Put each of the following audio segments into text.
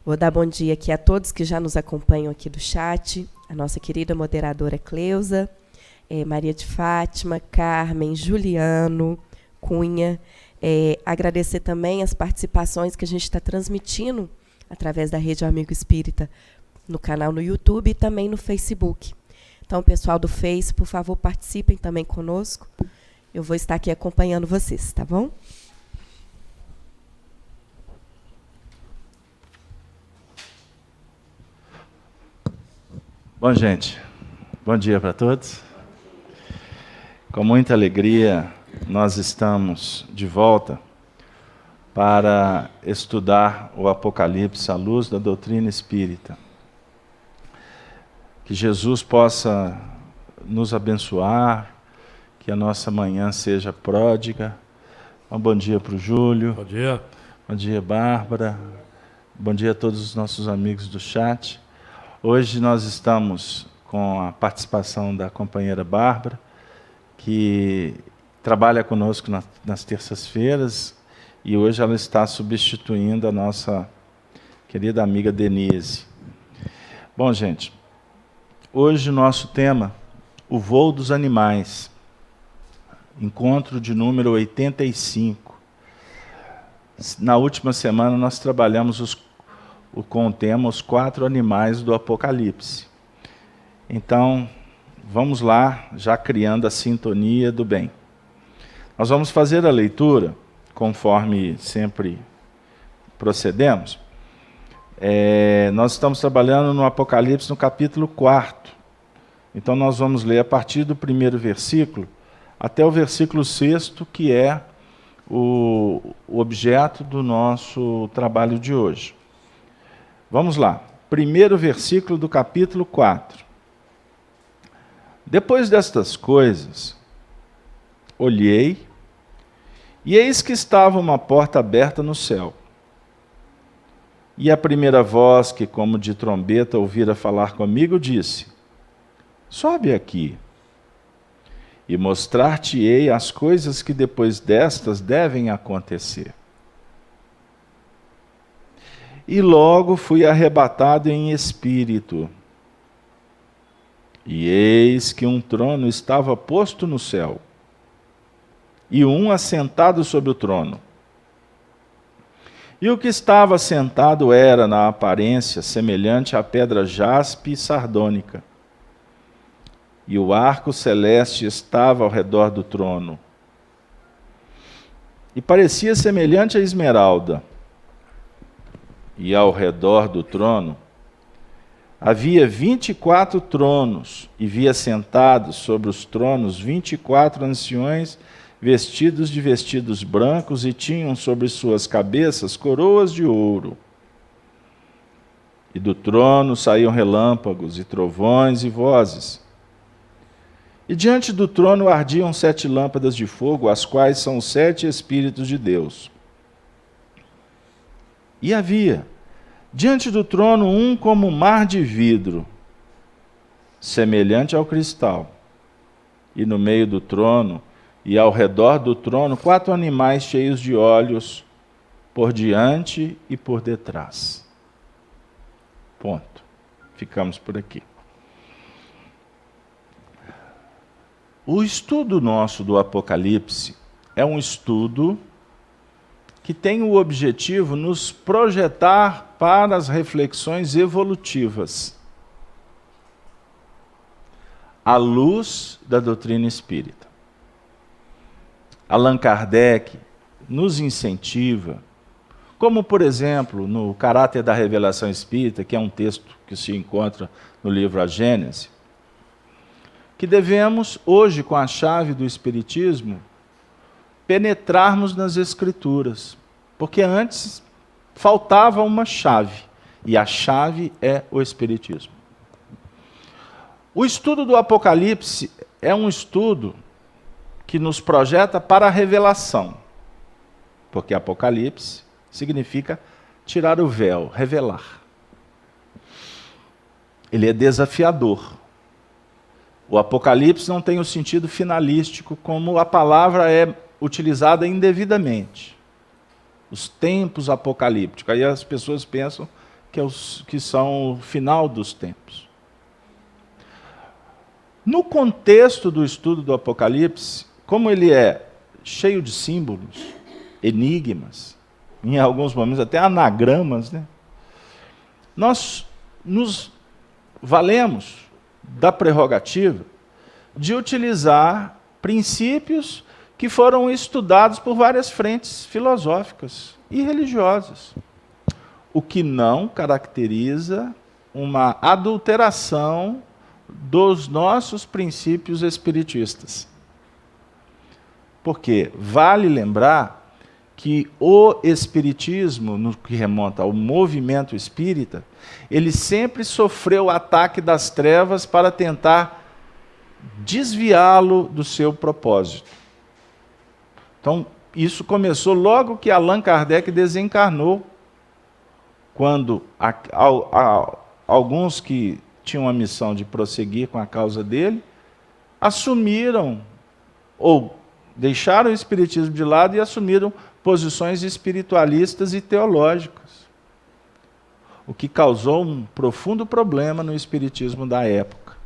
Vou dar bom dia aqui a todos que já nos acompanham aqui do chat, a nossa querida moderadora Cleusa, Maria de Fátima, Carmen, Juliano, Cunha. Agradecer também as participações que a gente está transmitindo através da Rede Amigo Espírita no canal no YouTube e também no Facebook. Então, pessoal do Face, por favor, participem também conosco. Eu vou estar aqui acompanhando vocês, tá bom? Bom, gente, bom dia para todos. Com muita alegria, nós estamos de volta para estudar o Apocalipse à luz da doutrina espírita. Que Jesus possa nos abençoar, que a nossa manhã seja pródiga. Um bom dia para o Júlio. Bom dia. Bom dia, Bárbara. Bom dia a todos os nossos amigos do chat. Hoje nós estamos com a participação da companheira Bárbara, que trabalha conosco nas terças-feiras, e hoje ela está substituindo a nossa querida amiga Denise. Bom, gente, hoje o nosso tema, o voo dos animais, encontro de número 85. Na última semana nós trabalhamos com o tema Os 4 Animais do Apocalipse. Então, vamos lá, já criando a sintonia do bem. Nós vamos fazer a leitura, conforme sempre procedemos. Nós estamos trabalhando no Apocalipse no capítulo 4. Então, nós vamos ler a partir do primeiro versículo até o versículo 6º, que é o objeto do nosso trabalho de hoje. Vamos lá, primeiro versículo do capítulo 4. Depois destas coisas, olhei, e eis que estava uma porta aberta no céu. E a primeira voz que, como de trombeta, ouvira falar comigo, disse: sobe aqui, e mostrar-te-ei as coisas que depois destas devem acontecer. E logo fui arrebatado em espírito. E eis que um trono estava posto no céu, e um assentado sobre o trono. E o que estava sentado era, na aparência, semelhante à pedra jaspe e sardônica. E o arco celeste estava ao redor do trono. E parecia semelhante à esmeralda. E ao redor do trono havia 24 tronos, e via sentados sobre os tronos 24 anciões, vestidos de vestidos brancos, e tinham sobre suas cabeças coroas de ouro. E do trono saíam relâmpagos, e trovões, e vozes. E diante do trono ardiam 7 lâmpadas de fogo, as quais são os 7 Espíritos de Deus. E havia diante do trono um como mar de vidro, semelhante ao cristal. E no meio do trono e ao redor do trono 4 animais cheios de olhos, por diante e por detrás. Ponto. Ficamos por aqui. O estudo nosso do Apocalipse é um estudo que tem o objetivo de nos projetar para as reflexões evolutivas, à luz da doutrina espírita. Allan Kardec nos incentiva, como por exemplo no Caráter da Revelação Espírita, que é um texto que se encontra no livro A Gênese, que devemos hoje, com a chave do Espiritismo, penetrarmos nas Escrituras, porque antes faltava uma chave, e a chave é o Espiritismo. O estudo do Apocalipse é um estudo que nos projeta para a revelação, porque Apocalipse significa tirar o véu, revelar. Ele é desafiador. O Apocalipse não tem o sentido finalístico, como a palavra é utilizada indevidamente. Os tempos apocalípticos. Aí as pessoas pensam que são o final dos tempos. No contexto do estudo do Apocalipse, como ele é cheio de símbolos, enigmas, em alguns momentos até anagramas, né? Nós nos valemos da prerrogativa de utilizar princípios que foram estudados por várias frentes filosóficas e religiosas, o que não caracteriza uma adulteração dos nossos princípios espiritistas. Porque vale lembrar que o espiritismo, no que remonta ao movimento espírita, ele sempre sofreu o ataque das trevas para tentar desviá-lo do seu propósito. Então, isso começou logo que Allan Kardec desencarnou, quando alguns que tinham a missão de prosseguir com a causa dele, assumiram, ou deixaram o espiritismo de lado e assumiram posições espiritualistas e teológicas, o que causou um profundo problema no espiritismo da época.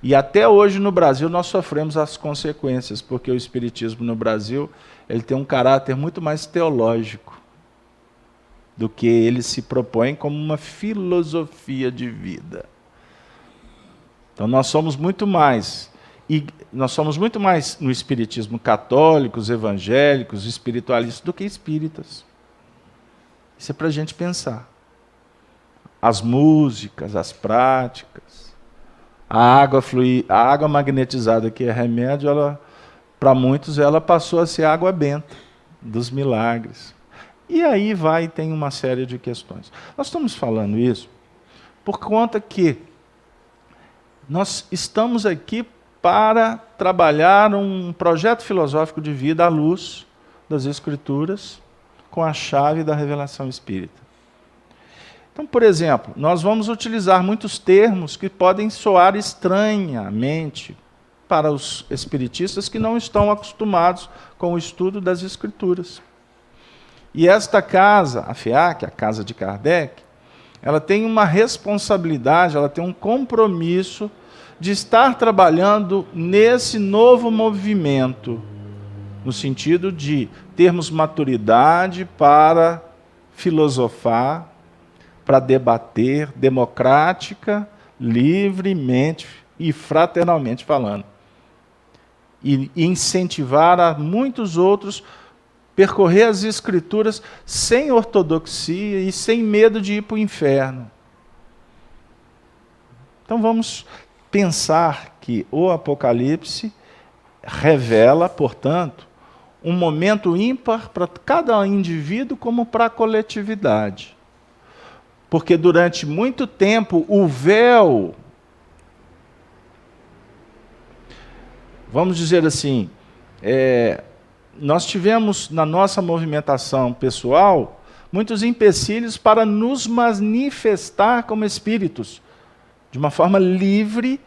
E até hoje no Brasil nós sofremos as consequências, porque o espiritismo no Brasil ele tem um caráter muito mais teológico do que ele se propõe como uma filosofia de vida. Então nós somos muito mais no espiritismo católicos, evangélicos, espiritualistas do que espíritas. Isso é para a gente pensar. As músicas, as práticas, a água magnetizada que é remédio, para muitos ela passou a ser água benta dos milagres. E aí tem uma série de questões. Nós estamos falando isso por conta que nós estamos aqui para trabalhar um projeto filosófico de vida à luz das Escrituras, com a chave da revelação espírita. Então, por exemplo, nós vamos utilizar muitos termos que podem soar estranhamente para os espiritistas que não estão acostumados com o estudo das Escrituras. E esta casa, a FEAC, a Casa de Kardec, ela tem uma responsabilidade, ela tem um compromisso de estar trabalhando nesse novo movimento, no sentido de termos maturidade para filosofar, para debater democrática, livremente e fraternalmente falando. E incentivar a muitos outros percorrer as Escrituras sem ortodoxia e sem medo de ir para o inferno. Então vamos pensar que o Apocalipse revela, portanto, um momento ímpar para cada indivíduo como para a coletividade. Porque durante muito tempo o véu, vamos dizer assim, nós tivemos na nossa movimentação pessoal muitos empecilhos para nos manifestar como espíritos, de uma forma livre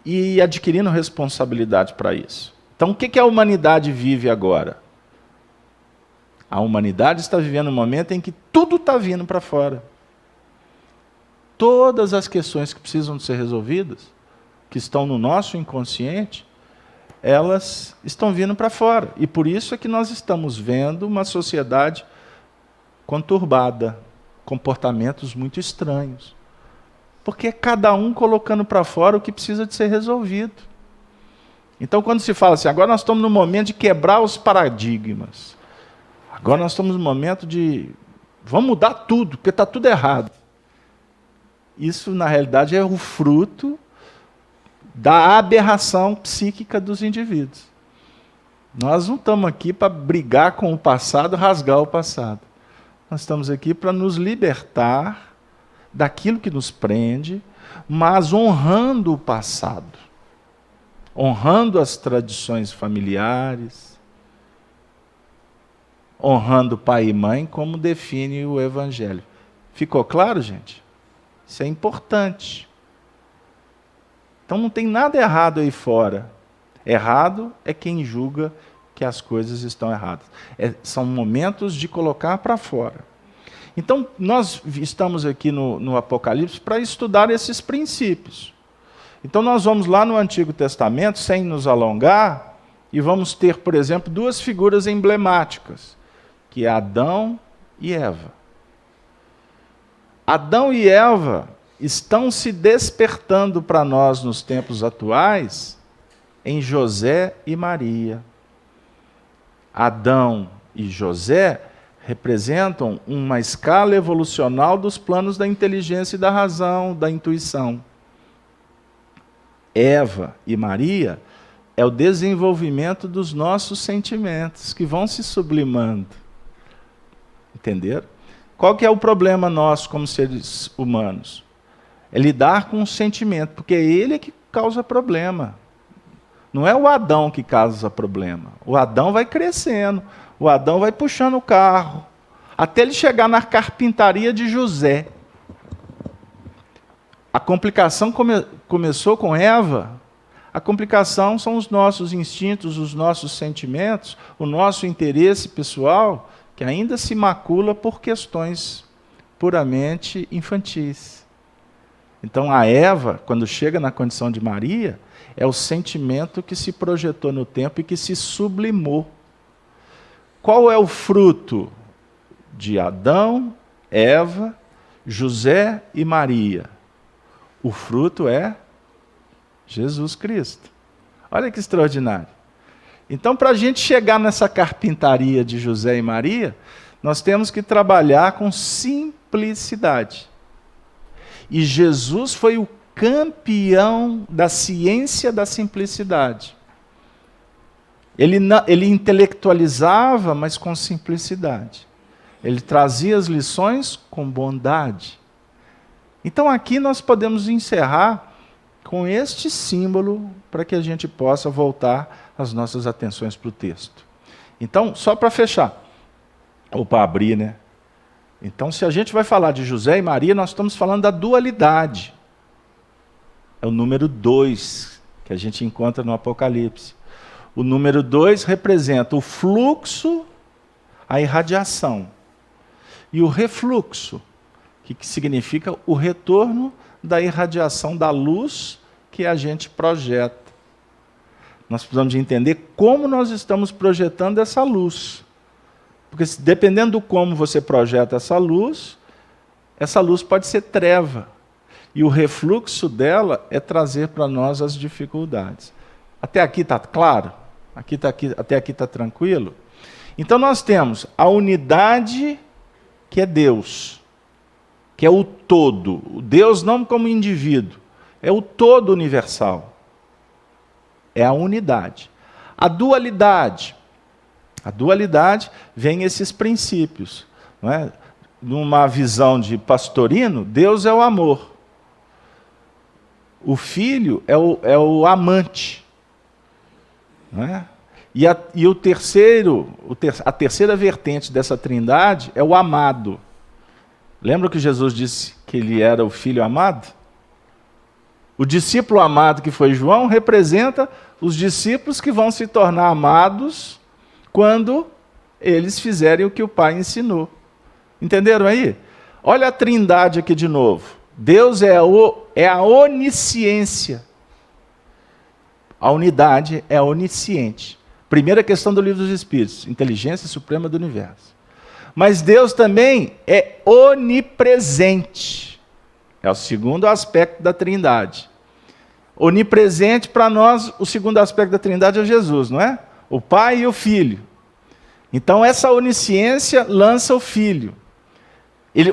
e adquirindo responsabilidade para isso. Então, o que a humanidade vive agora? A humanidade está vivendo um momento em que tudo está vindo para fora. Todas as questões que precisam ser resolvidas, que estão no nosso inconsciente, elas estão vindo para fora. E por isso é que nós estamos vendo uma sociedade conturbada, comportamentos muito estranhos. Porque é cada um colocando para fora o que precisa de ser resolvido. Então, quando se fala assim, agora nós estamos no momento de quebrar os paradigmas. Agora nós estamos no momento de... vamos mudar tudo, porque está tudo errado. Isso, na realidade, é o fruto da aberração psíquica dos indivíduos. Nós não estamos aqui para brigar com o passado, rasgar o passado. Nós estamos aqui para nos libertar daquilo que nos prende, mas honrando o passado, honrando as tradições familiares, honrando pai e mãe, como define o Evangelho. Ficou claro, gente? Isso é importante. Então não tem nada errado aí fora. Errado é quem julga que as coisas estão erradas. São momentos de colocar para fora. Então, nós estamos aqui no Apocalipse para estudar esses princípios. Então, nós vamos lá no Antigo Testamento, sem nos alongar, e vamos ter, por exemplo, duas figuras emblemáticas, que é Adão e Eva. Adão e Eva estão se despertando para nós nos tempos atuais em José e Maria. Adão e José representam uma escala evolucional dos planos da inteligência e da razão, da intuição. Eva e Maria é o desenvolvimento dos nossos sentimentos, que vão se sublimando. Entenderam? Qual que é o problema nosso como seres humanos? É lidar com o sentimento, porque é ele que causa problema. Não é o Adão que causa problema. O Adão vai crescendo, o Adão vai puxando o carro, até ele chegar na carpintaria de José. A complicação começou com Eva. A complicação são os nossos instintos, os nossos sentimentos, o nosso interesse pessoal, que ainda se macula por questões puramente infantis. Então, a Eva, quando chega na condição de Maria, é o sentimento que se projetou no tempo e que se sublimou. Qual é o fruto de Adão, Eva, José e Maria? O fruto é Jesus Cristo. Olha que extraordinário. Então, para a gente chegar nessa carpintaria de José e Maria, nós temos que trabalhar com simplicidade. E Jesus foi o campeão da ciência da simplicidade. Ele intelectualizava, mas com simplicidade. Ele trazia as lições com bondade. Então aqui nós podemos encerrar com este símbolo para que a gente possa voltar as nossas atenções para o texto. Então, só para fechar, ou para abrir, né? Então, se a gente vai falar de José e Maria, nós estamos falando da dualidade. É o número 2 que a gente encontra no Apocalipse. O número 2 representa o fluxo, a irradiação. E o refluxo, que significa o retorno da irradiação da luz que a gente projeta. Nós precisamos de entender como nós estamos projetando essa luz. Porque dependendo do como você projeta essa luz pode ser treva. E o refluxo dela é trazer para nós as dificuldades. Até aqui está claro? Até aqui está tranquilo? Então nós temos a unidade que é Deus, que é o todo. O Deus não como indivíduo, é o todo universal. É a unidade. A dualidade vem esses princípios. Não é? Numa visão de Pastorino, Deus é o amor. O filho é o amante. Não é? A terceira vertente dessa trindade é o amado. Lembra que Jesus disse que ele era o filho amado? O discípulo amado que foi João representa os discípulos que vão se tornar amados quando eles fizerem o que o Pai ensinou. Entenderam aí? Olha a trindade aqui de novo. Deus é a onisciência. A unidade é onisciente. Primeira questão do Livro dos Espíritos, inteligência suprema do universo. Mas Deus também é onipresente. É o segundo aspecto da trindade. Onipresente, para nós, o segundo aspecto da trindade é Jesus, não é? O Pai e o Filho. Então, essa onisciência lança o Filho.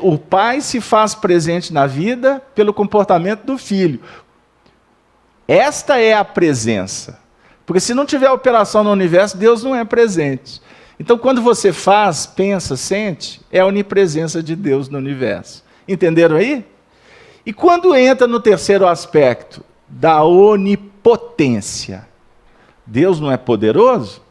O Pai se faz presente na vida pelo comportamento do Filho. Esta é a presença. Porque se não tiver operação no universo, Deus não é presente. Então, quando você faz, pensa, sente, é a onipresença de Deus no universo. Entenderam aí? E quando entra no terceiro aspecto, da onipotência, Deus não é poderoso?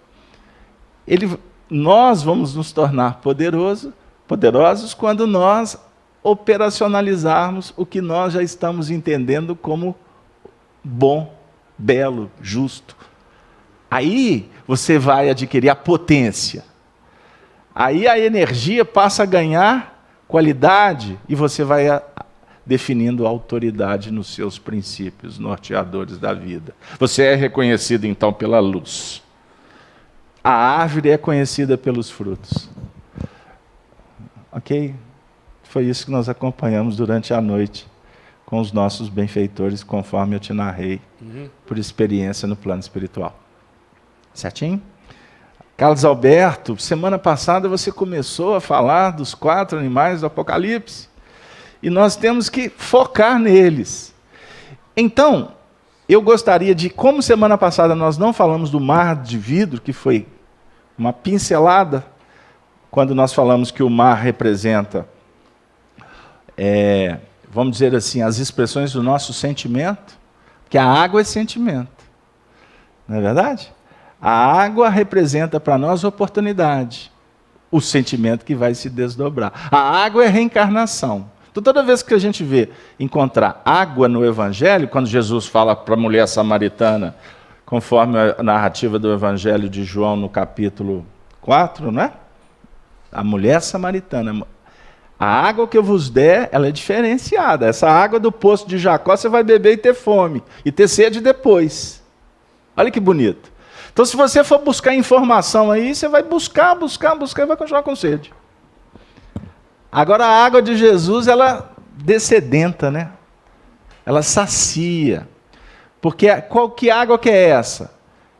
Nós vamos nos tornar poderosos quando nós operacionalizarmos o que nós já estamos entendendo como bom, belo, justo. Aí você vai adquirir a potência. Aí a energia passa a ganhar qualidade, e você vai definindo autoridade nos seus princípios norteadores da vida. Você é reconhecido, então, pela luz. A árvore é conhecida pelos frutos. Ok? Foi isso que nós acompanhamos durante a noite com os nossos benfeitores, conforme eu te narrei, por experiência no plano espiritual. Certinho? Carlos Alberto, semana passada você começou a falar dos 4 animais do Apocalipse. E nós temos que focar neles. Então, eu gostaria de, como semana passada nós não falamos do mar de vidro, que foi uma pincelada, quando nós falamos que o mar representa, vamos dizer assim, as expressões do nosso sentimento, que a água é sentimento. Não é verdade? A água representa para nós oportunidade, o sentimento que vai se desdobrar. A água é reencarnação. Então, toda vez que a gente vê encontrar água no Evangelho, quando Jesus fala para a mulher samaritana, conforme a narrativa do Evangelho de João no capítulo 4, não é? A mulher samaritana, a água que eu vos der, ela é diferenciada. Essa água do poço de Jacó, você vai beber e ter fome, e ter sede depois. Olha que bonito. Então, se você for buscar informação aí, você vai buscar e vai continuar com sede. Agora, a água de Jesus, ela dessedenta, né? Ela sacia. Porque que água que é essa?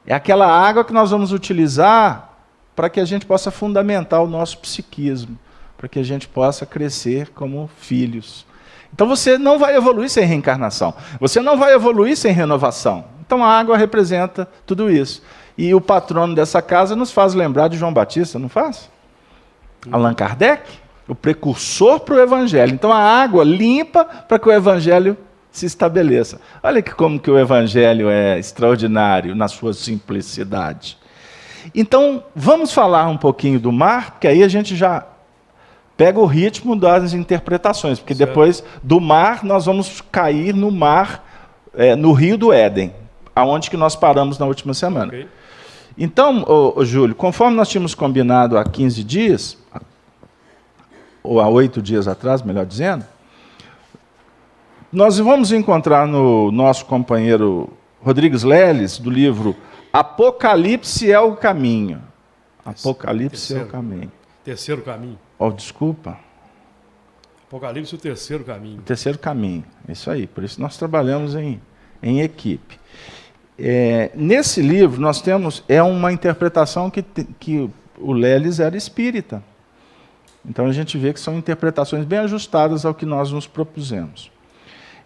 É aquela água que nós vamos utilizar para que a gente possa fundamentar o nosso psiquismo, para que a gente possa crescer como filhos. Então, você não vai evoluir sem reencarnação. Você não vai evoluir sem renovação. Então, a água representa tudo isso. E o patrono dessa casa nos faz lembrar de João Batista, não faz? Allan Kardec, o precursor para o Evangelho. Então, a água limpa para que o Evangelho se estabeleça. Olha como que o Evangelho é extraordinário na sua simplicidade. Então, vamos falar um pouquinho do mar, porque aí a gente já pega o ritmo das interpretações, porque depois do mar nós vamos cair no mar, no Rio do Éden, aonde que nós paramos na última semana. Okay. Então, Júlio, conforme nós tínhamos combinado há 15 dias, ou há 8 dias atrás, melhor dizendo, nós vamos encontrar no nosso companheiro Rodrigues Leles, do livro Apocalipse é o Caminho. Apocalipse é o Caminho. Terceiro caminho. Oh, desculpa. Apocalipse, o terceiro caminho. O terceiro caminho, isso aí. Por isso nós trabalhamos em equipe. Nesse livro nós temos uma interpretação que o Leles era espírita. Então a gente vê que são interpretações bem ajustadas ao que nós nos propusemos.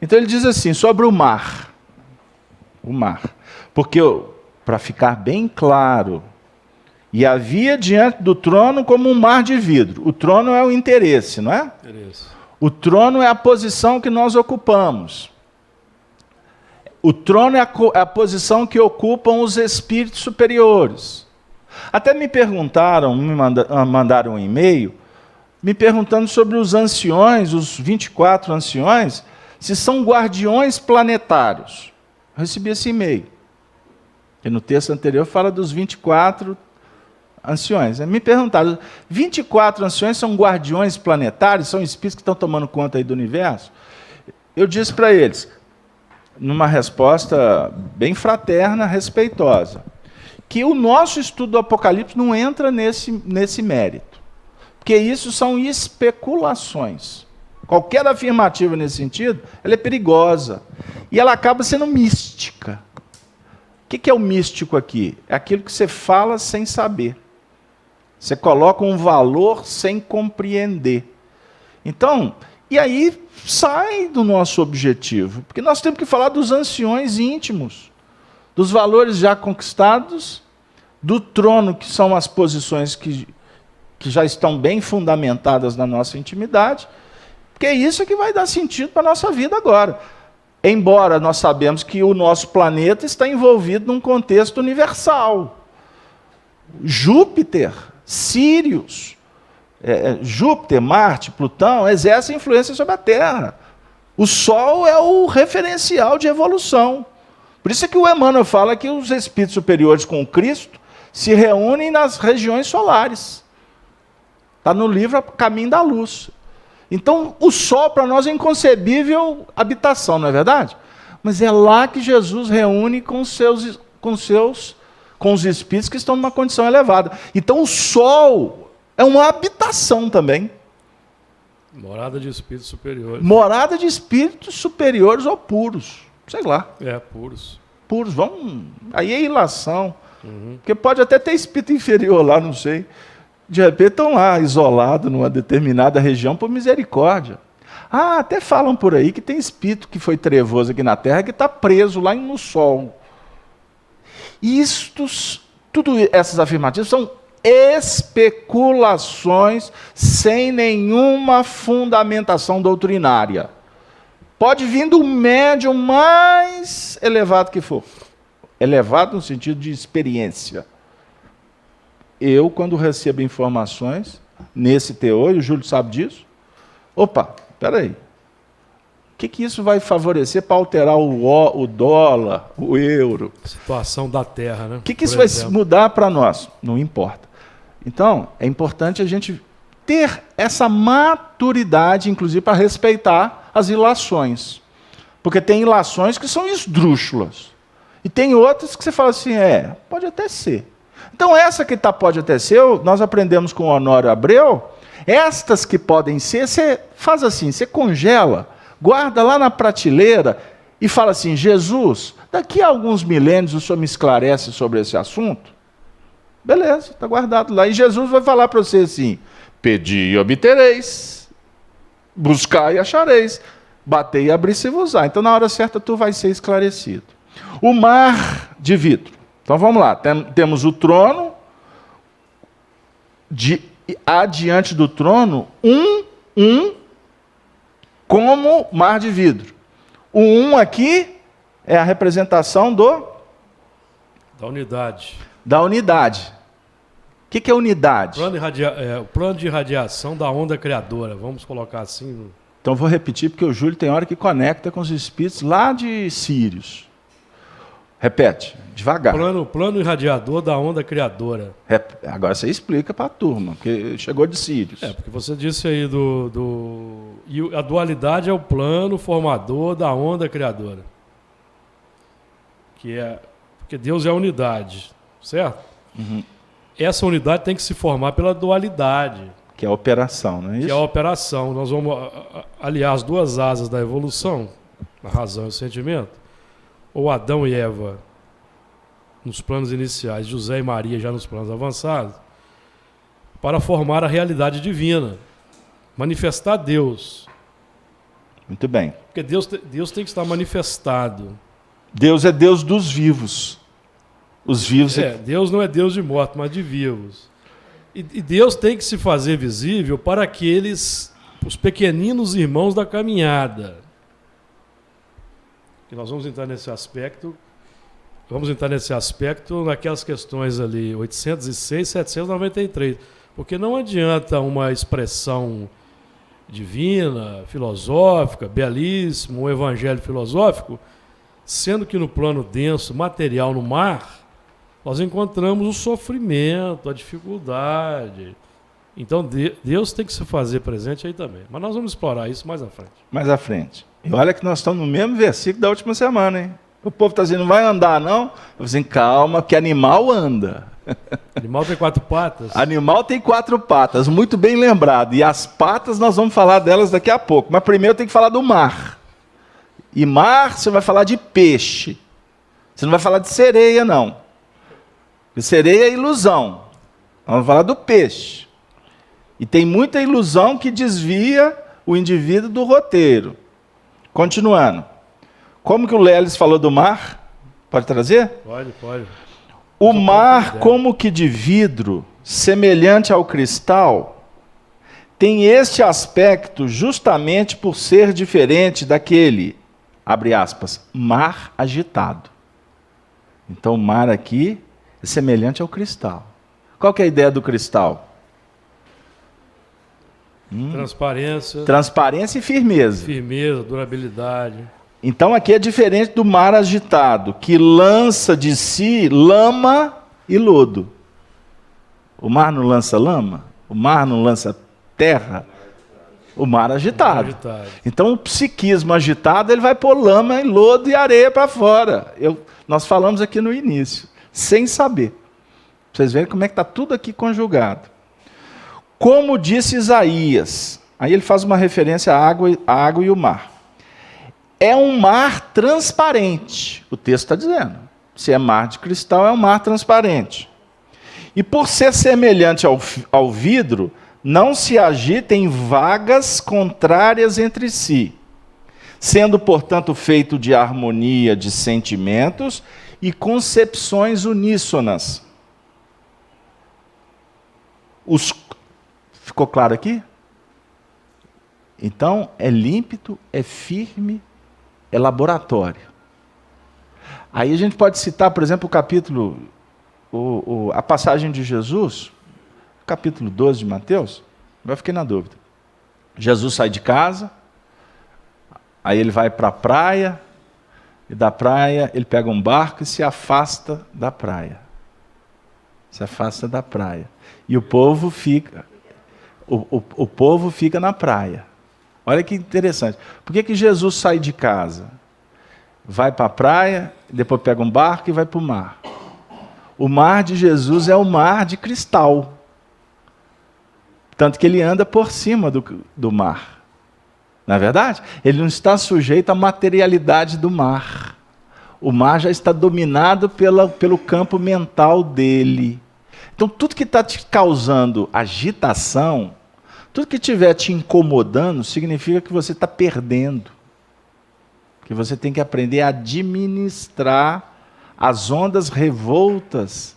Então ele diz assim, sobre o mar. O mar. Porque, para ficar bem claro, e havia diante do trono como um mar de vidro. O trono é o interesse, não é? Interesse. O trono é a posição que nós ocupamos. O trono é a posição que ocupam os espíritos superiores. Até me perguntaram, mandaram um e-mail, me perguntando sobre os anciões, os 24 anciões, se são guardiões planetários. Eu recebi esse e-mail. E no texto anterior fala dos 24 anciões. Me perguntaram, 24 anciões são guardiões planetários? São espíritos que estão tomando conta aí do universo? Eu disse para eles, numa resposta bem fraterna, respeitosa, que o nosso estudo do Apocalipse não entra nesse mérito. Porque isso são especulações. Qualquer afirmativa nesse sentido, ela é perigosa. E ela acaba sendo mística. O que é o místico aqui? É aquilo que você fala sem saber. Você coloca um valor sem compreender. Então, e aí sai do nosso objetivo. Porque nós temos que falar dos anciões íntimos, dos valores já conquistados, do trono, que são as posições que já estão bem fundamentadas na nossa intimidade, porque é isso que vai dar sentido para a nossa vida agora. Embora nós sabemos que o nosso planeta está envolvido num contexto universal. Júpiter, Sírios, Júpiter, Marte, Plutão exercem influência sobre a Terra. O Sol é o referencial de evolução. Por isso é que o Emmanuel fala que os espíritos superiores com o Cristo se reúnem nas regiões solares. Está no livro Caminho da Luz. Então, o sol para nós é inconcebível habitação, não é verdade? Mas é lá que Jesus reúne com os espíritos que estão numa condição elevada. Então, o sol é uma habitação também. Morada de espíritos superiores. Morada de espíritos superiores ou puros. Sei lá. Puros. Puros. Vamos. Aí é ilação. Porque pode até ter espírito inferior lá, não sei. De repente estão lá, isolados numa determinada região por misericórdia. Até falam por aí que tem espírito que foi trevoso aqui na Terra que está preso lá no sol. Tudo essas afirmativas são especulações sem nenhuma fundamentação doutrinária. Pode vir do médium mais elevado que for. Elevado no sentido de experiência. Eu, quando recebo informações nesse teor, e o Júlio sabe disso, espera aí. O que isso vai favorecer para alterar o dólar, o euro? Situação da Terra, né? O que isso vai mudar para nós? Não importa. Então, é importante a gente ter essa maturidade, inclusive, para respeitar as ilações. Porque tem ilações que são esdrúxulas. E tem outras que você fala assim, pode até ser. Então, essa que pode até ser, nós aprendemos com o Honório Abreu, estas que podem ser, você faz assim, você congela, guarda lá na prateleira e fala assim, Jesus, daqui a alguns milênios o Senhor me esclarece sobre esse assunto? Beleza, está guardado lá. E Jesus vai falar para você assim, pedi e obtereis, buscai e achareis, batei e abri-se-vos-á. Então, na hora certa, tu vai ser esclarecido. O mar de vidro. Então, vamos lá. Temos o trono, adiante do trono, como mar de vidro. O aqui é a representação da unidade. Da unidade. O que é unidade? O plano de irradiação da onda criadora. Vamos colocar assim. Então, vou repetir, porque o Júlio tem hora que conecta com os espíritos lá de Sírios. Repete, devagar. Plano irradiador da onda criadora. Agora você explica para a turma, porque chegou de Sírios. Porque você disse aí E a dualidade é o plano formador da onda criadora. Porque Deus é a unidade, certo? Essa unidade tem que se formar pela dualidade. Que é a operação, não é isso? Que é a operação. Nós vamos aliar as duas asas da evolução, a razão e o sentimento. Ou Adão e Eva nos planos iniciais, José e Maria já nos planos avançados, para formar a realidade divina, manifestar Deus. Muito bem. Porque Deus tem que estar manifestado. Deus é Deus dos vivos. Os vivos... Deus não é Deus de mortos, mas de vivos. E Deus tem que se fazer visível para os pequeninos irmãos da caminhada. Que nós vamos entrar nesse aspecto naquelas questões ali, 806, 793. Porque não adianta uma expressão divina, filosófica, belíssima, um evangelho filosófico, sendo que no plano denso, material, no mar, nós encontramos o sofrimento, a dificuldade. Então, Deus tem que se fazer presente aí também. Mas nós vamos explorar isso mais à frente. Mais à frente. E olha que nós estamos no mesmo versículo da última semana, hein? O povo está dizendo, não vai andar, não? Eu falei assim, calma, que animal anda. Animal tem 4 patas? Animal tem 4 patas, muito bem lembrado. E as patas nós vamos falar delas daqui a pouco. Mas primeiro tem que falar do mar. E mar, você vai falar de peixe. Você não vai falar de sereia, não. Porque sereia é ilusão. Vamos falar do peixe. E tem muita ilusão que desvia o indivíduo do roteiro. Continuando. Como que o Lelis falou do mar? Pode trazer? Pode. O mar, como que de vidro, semelhante ao cristal, tem este aspecto justamente por ser diferente daquele, abre aspas, mar agitado. Então o mar aqui é semelhante ao cristal. Qual que é a ideia do cristal? Transparência e firmeza. Firmeza, durabilidade. Então aqui é diferente do mar agitado, que lança de si lama e lodo. O mar não lança lama? O mar não lança terra? O mar agitado. Agitado. Então, o psiquismo agitado, ele vai pôr lama, lodo e areia para fora. Nós falamos aqui no início, sem saber. Vocês verem como é que está tudo aqui conjugado. Como disse Isaías, aí ele faz uma referência à água e o mar. É um mar transparente, o texto está dizendo. Se é mar de cristal, é um mar transparente. E por ser semelhante ao vidro, não se agita em vagas contrárias entre si, sendo, portanto, feito de harmonia de sentimentos e concepções uníssonas. Ficou claro aqui? Então, é límpido, é firme, é laboratório. Aí a gente pode citar, por exemplo, o capítulo, a passagem de Jesus, capítulo 12 de Mateus. Agora fiquei na dúvida. Jesus sai de casa, aí ele vai para a praia, e da praia ele pega um barco e se afasta da praia. Se afasta da praia. E o povo fica, o povo fica na praia. Olha que interessante. Por que Jesus sai de casa? Vai para a praia, depois pega um barco e vai para o mar. O mar de Jesus é o mar de cristal. Tanto que ele anda por cima do mar. Não é verdade? Ele não está sujeito à materialidade do mar. O mar já está dominado pelo campo mental dele. Então, tudo que está te causando agitação, tudo que estiver te incomodando, significa que você está perdendo. Que você tem que aprender a administrar as ondas revoltas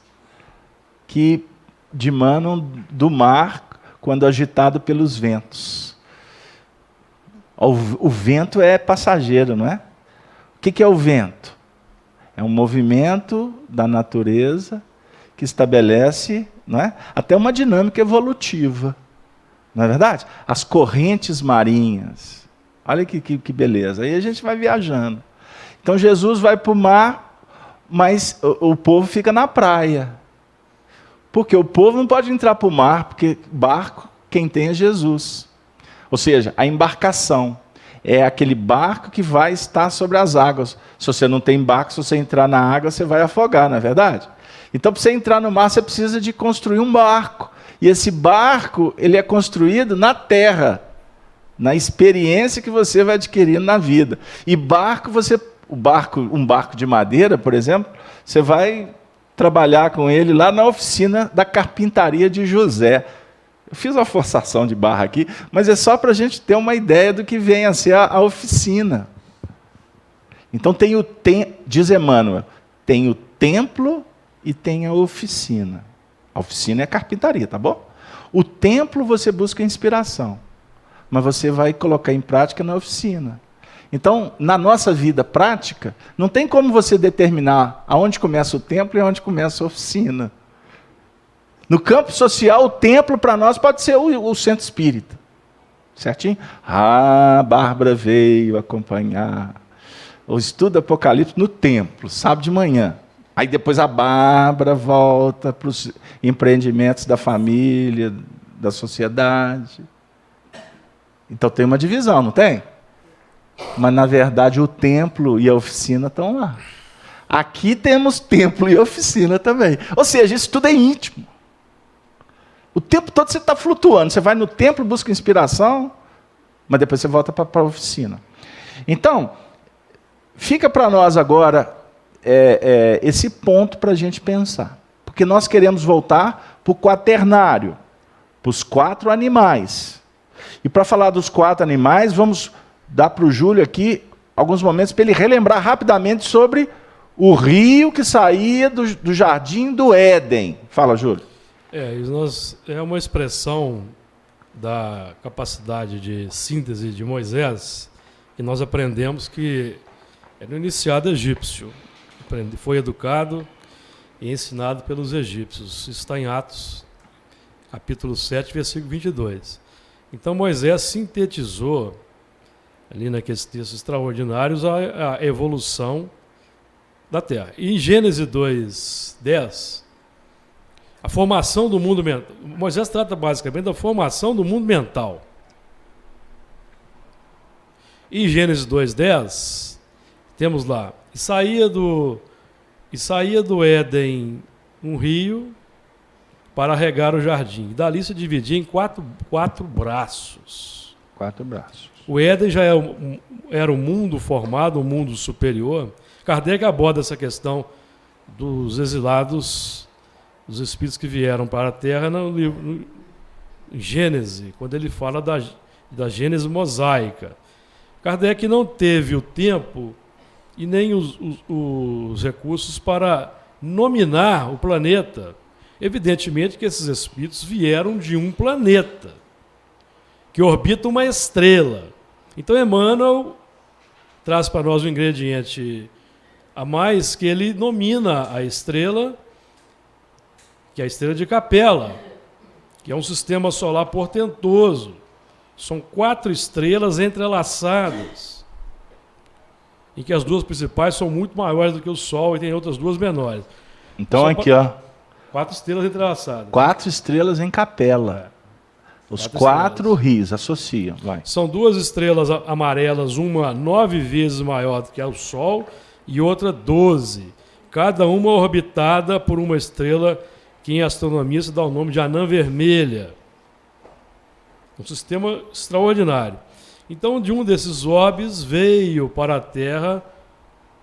que dimanam do mar quando agitado pelos ventos. O vento é passageiro, não é? O que é o vento? É um movimento da natureza que estabelece, não é? Até uma dinâmica evolutiva. Não é verdade? As correntes marinhas. Olha que beleza. Aí a gente vai viajando. Então Jesus vai para o mar, mas o povo fica na praia. Porque o povo não pode entrar para o mar, porque barco, quem tem é Jesus. Ou seja, a embarcação é aquele barco que vai estar sobre as águas. Se você não tem barco, se você entrar na água, você vai afogar, não é verdade? Então, para você entrar no mar, você precisa de construir um barco. E esse barco, ele é construído na terra, na experiência que você vai adquirindo na vida. E um barco de madeira, por exemplo, você vai trabalhar com ele lá na oficina da carpintaria de José. Eu fiz uma forçação de barra aqui, mas é só para a gente ter uma ideia do que vem a ser a oficina. Então diz Emmanuel, tem o templo e tem a oficina. A oficina é a carpintaria, tá bom? O templo você busca inspiração, mas você vai colocar em prática na oficina. Então, na nossa vida prática, não tem como você determinar aonde começa o templo e aonde começa a oficina. No campo social, o templo para nós pode ser o centro espírita. Certinho? A Bárbara veio acompanhar o estudo do Apocalipse no templo, sábado de manhã. Aí depois a Bárbara volta para os empreendimentos da família, da sociedade. Então tem uma divisão, não tem? Mas, na verdade, o templo e a oficina estão lá. Aqui temos templo e oficina também. Ou seja, isso tudo é íntimo. O tempo todo você está flutuando. Você vai no templo, busca inspiração, mas depois você volta para a oficina. Então, fica para nós agora esse ponto para a gente pensar. Porque nós queremos voltar para o quaternário, para os 4 animais. E para falar dos 4 animais, vamos dar para o Júlio aqui alguns momentos para ele relembrar rapidamente sobre o rio que saía do jardim do Éden. Fala, Júlio. É uma expressão da capacidade de síntese de Moisés que nós aprendemos que era um iniciado egípcio. Foi educado e ensinado pelos egípcios. Isso está em Atos, capítulo 7, versículo 22. Então Moisés sintetizou ali naqueles textos extraordinários a evolução da Terra. E em Gênesis 2:10, a formação do mundo mental. Moisés trata basicamente da formação do mundo mental. Em Gênesis 2:10, temos lá, e saía do Éden um rio para regar o jardim. E dali se dividia em quatro braços. 4 braços. O Éden já era um mundo formado, um mundo superior. Kardec aborda essa questão dos exilados, dos espíritos que vieram para a Terra no livro Gênesis, quando ele fala da Gênese mosaica. Kardec não teve o tempo e nem os recursos para nominar o planeta. Evidentemente que esses espíritos vieram de um planeta que orbita uma estrela. Então Emmanuel traz para nós um ingrediente a mais, que ele nomina a estrela, que é a estrela de Capela, que é um sistema solar portentoso. São 4 estrelas entrelaçadas, em que as 2 principais são muito maiores do que o Sol e tem outras 2 menores. Então aqui, ó. 4 estrelas entrelaçadas. 4 estrelas em Capela. Os 4 rios associam. Vai. São 2 estrelas amarelas, uma 9 vezes maior do que o Sol e outra 12. Cada uma orbitada por uma estrela que em astronomia se dá o nome de anã vermelha. Um sistema extraordinário. Então, de um desses orbes veio para a Terra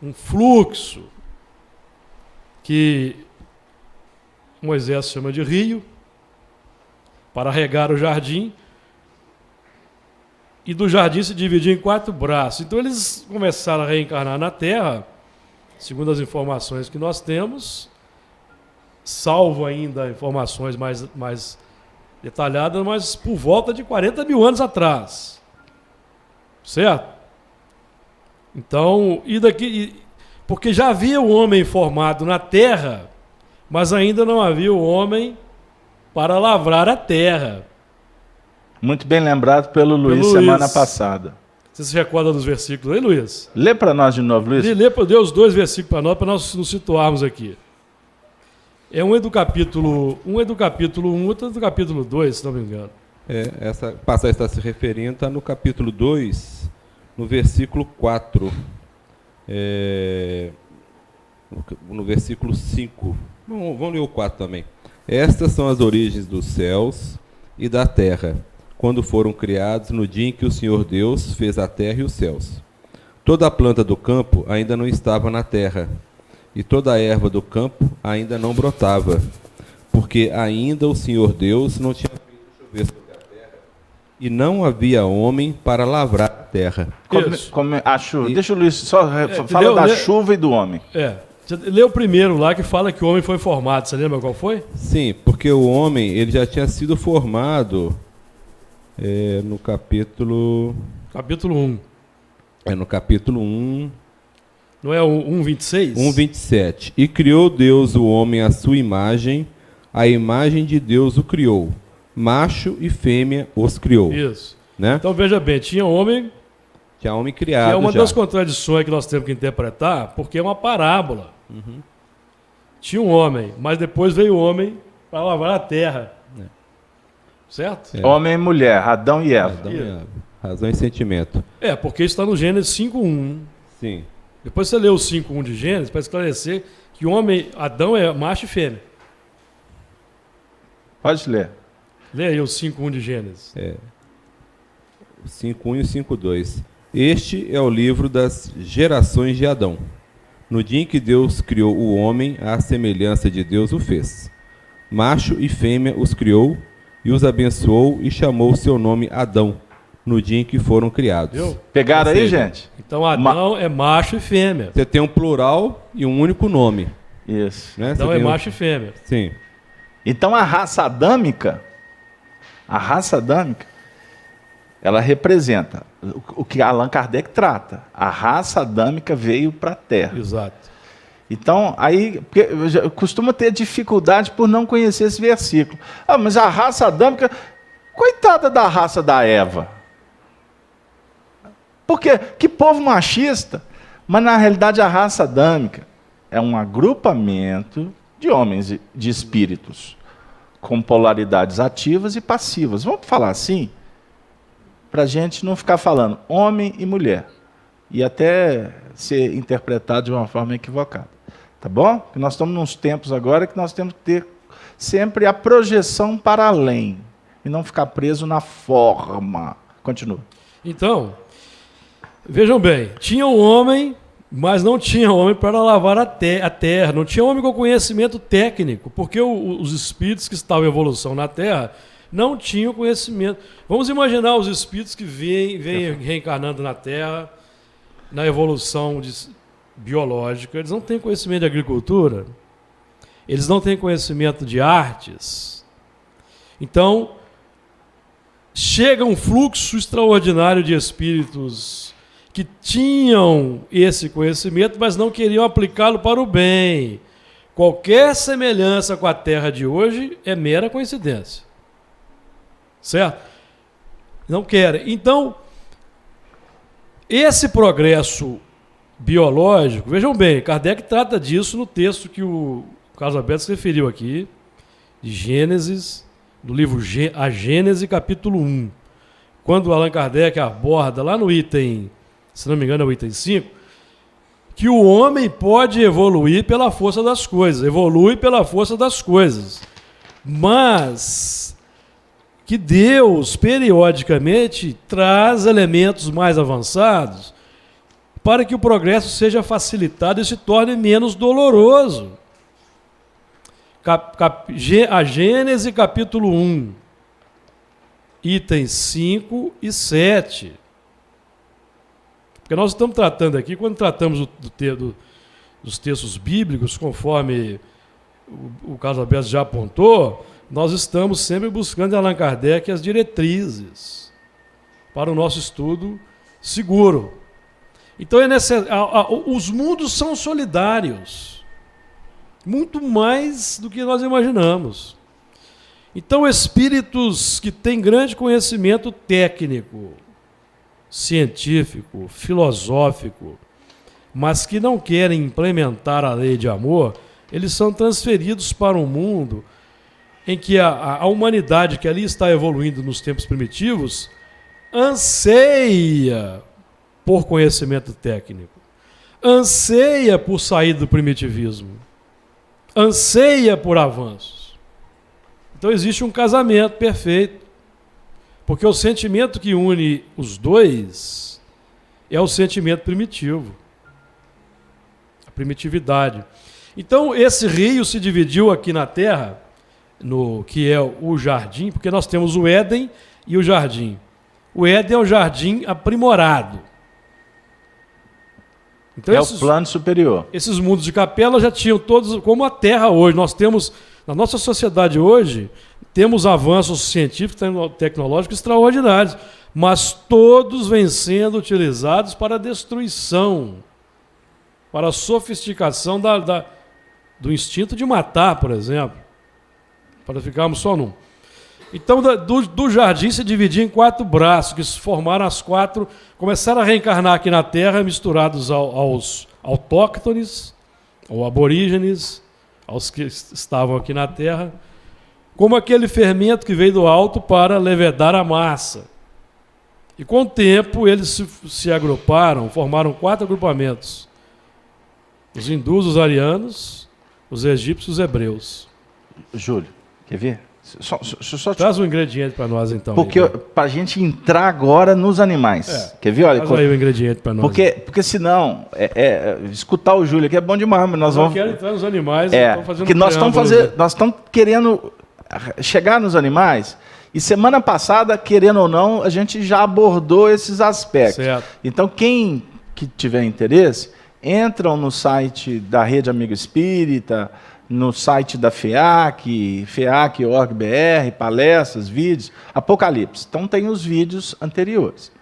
um fluxo que Moisés chama de rio, para regar o jardim, e do jardim se dividia em 4 braços. Então eles começaram a reencarnar na Terra, segundo as informações que nós temos, salvo ainda informações mais detalhadas, mas por volta de 40 mil anos atrás. Certo? Então, porque já havia o homem formado na Terra, mas ainda não havia o homem para lavrar a terra. Muito bem lembrado pelo Luiz semana passada. Você se recorda dos versículos aí, Luiz? Lê para nós de novo, Luiz. Dê os 2 versículos para nós nos situarmos aqui. Um é do capítulo 1, outro é do capítulo 2, se não me engano. Essa passagem está se referindo, está no capítulo 2, no versículo 4. No versículo 5. Vamos ler o 4 também. Estas são as origens dos céus e da terra, quando foram criados no dia em que o Senhor Deus fez a terra e os céus. Toda a planta do campo ainda não estava na terra, e toda a erva do campo ainda não brotava, porque ainda o Senhor Deus não tinha feito chover sobre a terra, e não havia homem para lavrar a terra. A chuva. Deixa o Luiz só fala da chuva e do homem. Você leu o primeiro lá que fala que o homem foi formado. Você lembra qual foi? Sim, porque o homem ele já tinha sido formado no capítulo... Capítulo 1. No capítulo 1... Não é o 1:26? 1:27. E criou Deus o homem à sua imagem, a imagem de Deus o criou. Macho e fêmea os criou. Isso. Né? Então veja bem, tinha homem criado. Que é uma das contradições que nós temos que interpretar, porque é uma parábola. Uhum. Tinha um homem, mas depois veio o homem para lavar a terra. Certo? Homem e mulher, Adão e Eva. Adão e Eva. Razão e sentimento. Porque isso está no Gênesis 5:1. Sim. Depois você lê o 5:1 de Gênesis para esclarecer que o homem, Adão é macho e fêmea. Pode ler. Lê aí o 5:1 de Gênesis. O 5:1 e o 5:2. Este é o livro das gerações de Adão. No dia em que Deus criou o homem, à semelhança de Deus o fez. Macho e fêmea os criou e os abençoou e chamou o seu nome Adão, no dia em que foram criados. Viu? Pegaram aí, gente? Então Adão é macho e fêmea. Você tem um plural e um único nome. Isso. Né? Então é macho e fêmea. Sim. Então a raça adâmica, ela representa o que Allan Kardec trata. A raça adâmica veio para a Terra. Exato. Então, aí costuma ter dificuldade por não conhecer esse versículo. Mas a raça adâmica, coitada da raça da Eva. Porque que povo machista. Mas na realidade a raça adâmica é um agrupamento de homens, de espíritos, com polaridades ativas e passivas. Vamos falar assim? para a gente não ficar falando homem e mulher, e até ser interpretado de uma forma equivocada. Tá bom? Porque nós estamos nos tempos agora que nós temos que ter sempre a projeção para além, e não ficar preso na forma. Continua. Então, vejam bem, tinha um homem, mas não tinha homem para lavar a terra, não tinha homem com conhecimento técnico, porque os espíritos que estavam em evolução na Terra não tinham conhecimento. Vamos imaginar os espíritos que vêm reencarnando na Terra, na evolução biológica, eles não têm conhecimento de agricultura, eles não têm conhecimento de artes. Então, chega um fluxo extraordinário de espíritos que tinham esse conhecimento, mas não queriam aplicá-lo para o bem. Qualquer semelhança com a Terra de hoje é mera coincidência. Certo? Não querem. Então, esse progresso biológico, vejam bem, Kardec trata disso no texto que o Carlos Alberto se referiu aqui, de Gênesis, do livro A Gênese, capítulo 1. Quando Allan Kardec aborda lá no item, se não me engano é o item 5, que o homem pode evoluir pela força das coisas, evolui pela força das coisas, mas que Deus, periodicamente, traz elementos mais avançados para que o progresso seja facilitado e se torne menos doloroso. A Gênese, capítulo 1, itens 5 e 7. Porque nós estamos tratando aqui, quando tratamos dos textos bíblicos, conforme o Carlos Alberto já apontou, nós estamos sempre buscando em Allan Kardec as diretrizes para o nosso estudo seguro. Então, os mundos são solidários, muito mais do que nós imaginamos. Então, espíritos que têm grande conhecimento técnico, científico, filosófico, mas que não querem implementar a lei de amor, eles são transferidos para um mundo em que a humanidade que ali está evoluindo nos tempos primitivos anseia por conhecimento técnico, anseia por sair do primitivismo, anseia por avanços. Então existe um casamento perfeito, porque o sentimento que une os dois é o sentimento primitivo, a primitividade. Então esse rio se dividiu aqui na Terra, no que é o jardim, porque nós temos o Éden e o jardim. O Éden é o jardim aprimorado. Então, é o plano superior. Esses mundos de capela já tinham todos, como a Terra hoje. Nós temos, na nossa sociedade hoje, temos avanços científicos e tecnológicos extraordinários, mas todos vêm sendo utilizados para a destruição, para a sofisticação do instinto de matar, por exemplo, para ficarmos só num. Então, do jardim se dividia em 4 braços, que se formaram as 4, começaram a reencarnar aqui na Terra, misturados aos autóctones, ou aborígenes, aos que estavam aqui na Terra, como aquele fermento que veio do alto para levedar a massa. E com o tempo eles se agruparam, formaram 4 agrupamentos: os hindus, os arianos, os egípcios e os hebreus. Júlio, quer ver? Traz um ingrediente para nós, então. Porque para a gente entrar agora nos animais. Quer ver? Olha, traz aí o ingrediente para nós. Porque senão, escutar o Júlio aqui é bom demais, mas nós vamos... Eu quero entrar nos animais. Porque nós estamos querendo chegar nos animais, e semana passada, querendo ou não, a gente já abordou esses aspectos. Certo. Então, quem que tiver interesse, entram no site da Rede Amigo Espírita, no site da FEAC, FEAC.org.br, palestras, vídeos, Apocalipse. Então tem os vídeos anteriores.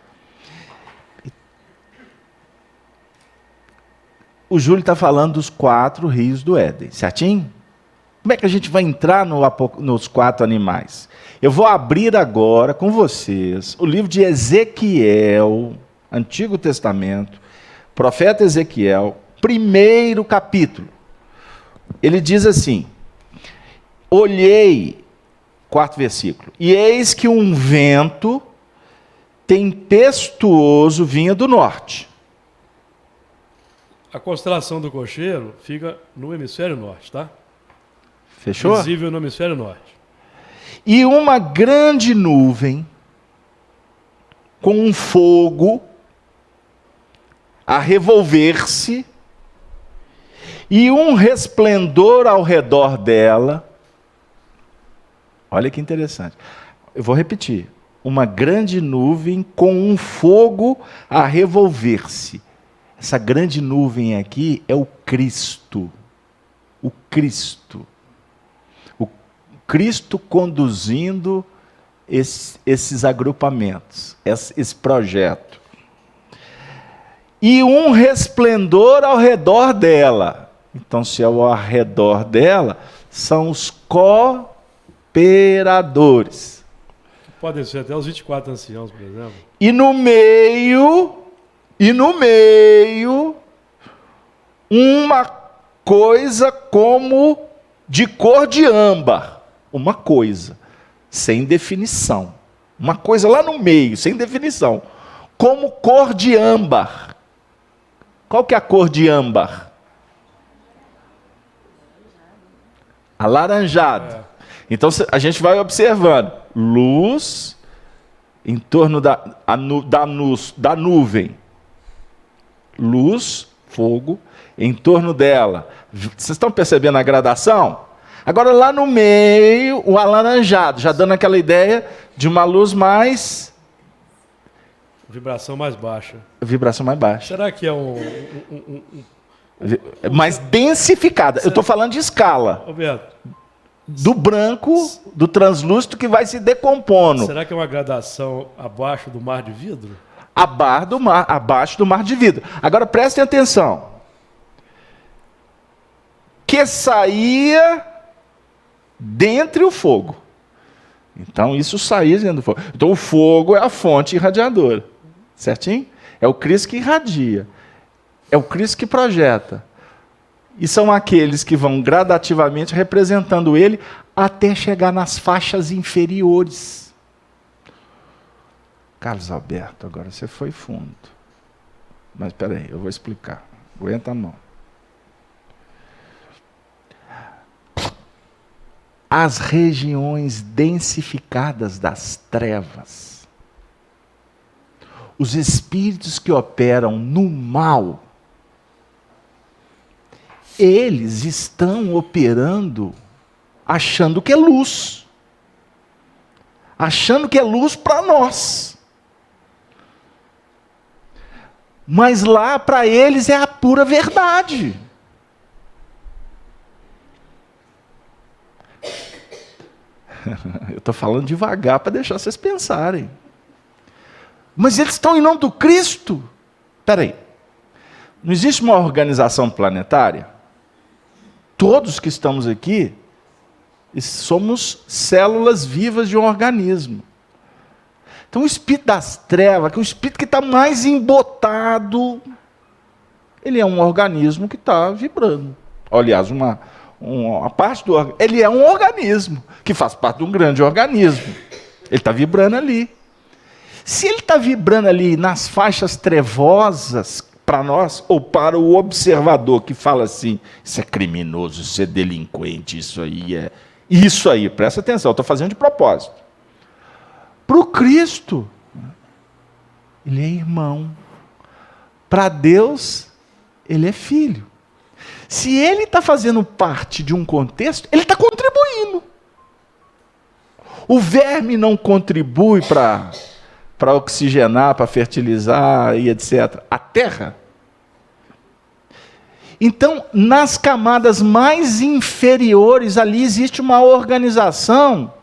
O Júlio está falando dos 4 rios do Éden, certinho? Como é que a gente vai entrar nos 4 animais? Eu vou abrir agora com vocês o livro de Ezequiel, Antigo Testamento, profeta Ezequiel, 1º capítulo. Ele diz assim: olhei, 4º versículo, e eis que um vento tempestuoso vinha do norte. A constelação do cocheiro fica no hemisfério norte, tá? Fechou? Visível no hemisfério norte. E uma grande nuvem com um fogo a revolver-se e um resplendor ao redor dela. Olha que interessante. Eu vou repetir. Uma grande nuvem com um fogo a revolver-se. Essa grande nuvem aqui é o Cristo. O Cristo. O Cristo conduzindo esses agrupamentos, esse projeto. E um resplendor ao redor dela. Então, se é ao redor dela, são os cooperadores. Podem ser até os 24 anciãos, por exemplo. E no meio, uma coisa como de cor de âmbar. Uma coisa, sem definição. Uma coisa lá no meio, sem definição. Como cor de âmbar. Qual que é a cor de âmbar? Alaranjado. Então a gente vai observando. Luz em torno da nuvem. Luz, fogo, em torno dela. Vocês estão percebendo a gradação? Agora lá no meio, o alaranjado, já dando aquela ideia de uma luz mais... Vibração mais baixa. Vibração mais baixa. Será que é mais densificada. Eu estou falando de escala. Roberto, Do branco, do translúcido que vai se decompondo. será que é uma gradação abaixo do mar de vidro? Abaixo do mar de vidro. Agora prestem atenção. Que saía dentre o fogo. Então isso saía dentro do fogo. Então o fogo é a fonte irradiadora. Certinho? É o Cristo que irradia. É o Cristo que projeta. E são aqueles que vão gradativamente representando ele até chegar nas faixas inferiores. Carlos Alberto, agora você foi fundo. Mas espera aí, eu vou explicar. Aguenta a mão. As regiões densificadas das trevas. Os espíritos que operam no mal, eles estão operando achando que é luz. Achando que é luz para nós. Mas lá para eles é a pura verdade. Eu estou falando devagar para deixar vocês pensarem. Mas eles estão em nome do Cristo? Espera aí. Não existe uma organização planetária? Todos que estamos aqui somos células vivas de um organismo. Então o espírito das trevas, que é o espírito que está mais embotado, ele é um organismo que está vibrando. Aliás, uma parte do organismo. Ele é um organismo que faz parte de um grande organismo. Ele está vibrando ali. Se ele está vibrando ali nas faixas trevosas, para nós, ou para o observador que fala assim, isso é criminoso, isso é delinquente, isso aí é... Isso aí, presta atenção, eu estou fazendo de propósito. Para o Cristo, ele é irmão. Para Deus, ele é filho. Se ele está fazendo parte de um contexto, ele está contribuindo. O verme não contribui para oxigenar, para fertilizar e etc. A terra. Então, nas camadas mais inferiores, ali existe uma organização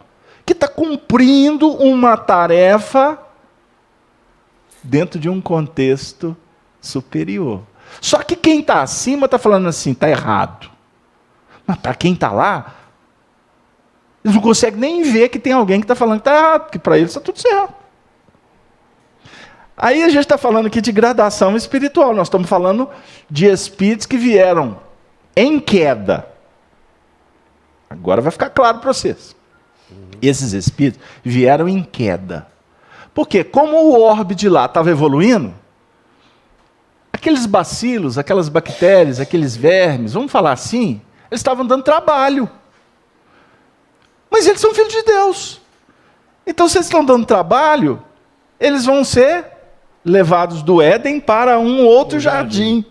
que está cumprindo uma tarefa dentro de um contexto superior. Só que quem está acima está falando assim, está errado. Mas para quem está lá, eles não conseguem nem ver que tem alguém que está falando que está errado, porque para eles está tudo certo. Aí a gente está falando aqui de gradação espiritual, nós estamos falando de espíritos que vieram em queda. Agora vai ficar claro para vocês. Esses espíritos vieram em queda. Porque como o orbe de lá estava evoluindo, aqueles bacilos, aquelas bactérias, aqueles vermes, vamos falar assim, eles estavam dando trabalho. Mas eles são filhos de Deus. Então, se eles estão dando trabalho, eles vão ser levados do Éden para um outro jardim.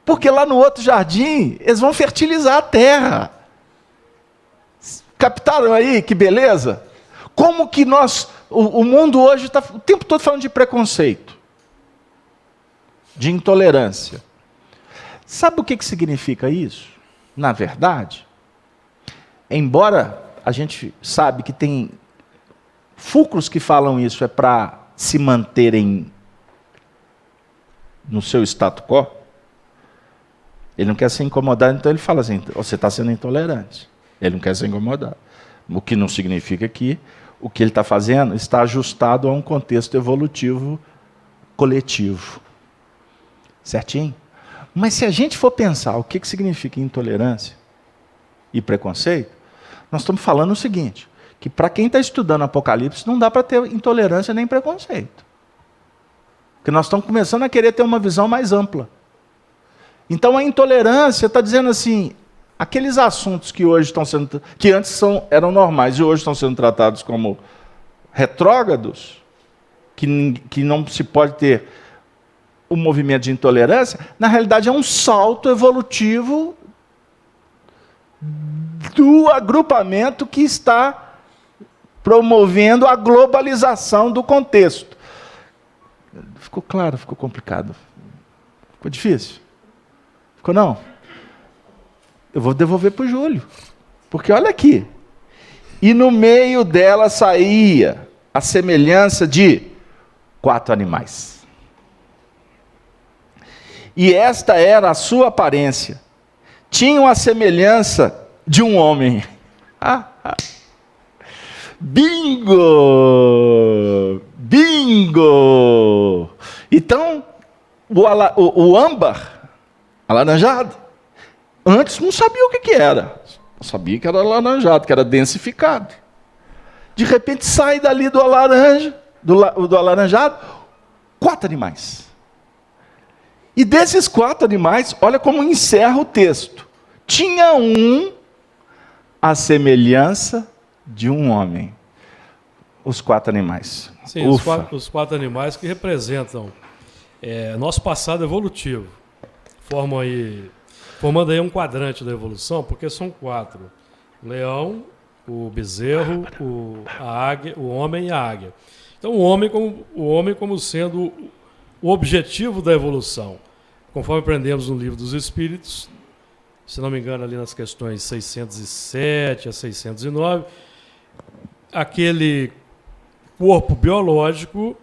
Porque lá no outro jardim, eles vão fertilizar a terra. Captaram aí? Que beleza? Como que o mundo hoje está o tempo todo falando de preconceito, de intolerância. Sabe o que significa isso? Na verdade, embora a gente sabe que tem fulcros que falam isso é para se manterem no seu status quo, ele não quer ser incomodado, então ele fala assim, você está sendo intolerante. Ele não quer ser incomodado. O que não significa que o que ele está fazendo está ajustado a um contexto evolutivo coletivo. Certinho? Mas se a gente for pensar o que significa intolerância e preconceito, nós estamos falando o seguinte, que para quem está estudando Apocalipse, não dá para ter intolerância nem preconceito. Porque nós estamos começando a querer ter uma visão mais ampla. Então a intolerância está dizendo assim, aqueles assuntos que hoje estão sendo, que antes eram normais e hoje estão sendo tratados como retrógrados, que não se pode ter o movimento de intolerância, na realidade é um salto evolutivo do agrupamento que está promovendo a globalização do contexto. Ficou claro, ficou complicado? Ficou difícil? Ficou não? Eu vou devolver para o Júlio. Porque olha aqui. E no meio dela saía a semelhança de 4 animais. E esta era a sua aparência. Tinham a semelhança de um homem. Bingo! Bingo! Então, o âmbar, alaranjado, antes não sabia o que era. Sabia que era alaranjado, que era densificado. De repente sai dali do alaranjado 4 animais. E desses 4 animais, olha como encerra o texto. Tinha a semelhança de um homem. Os 4 animais. Sim, os quatro animais que representam nosso passado evolutivo. Formando aí um quadrante da evolução, porque são 4. O leão, o bezerro, a águia, o homem e a águia. Então o homem como sendo o objetivo da evolução. Conforme aprendemos no Livro dos Espíritos, se não me engano ali nas questões 607 a 609, aquele corpo biológico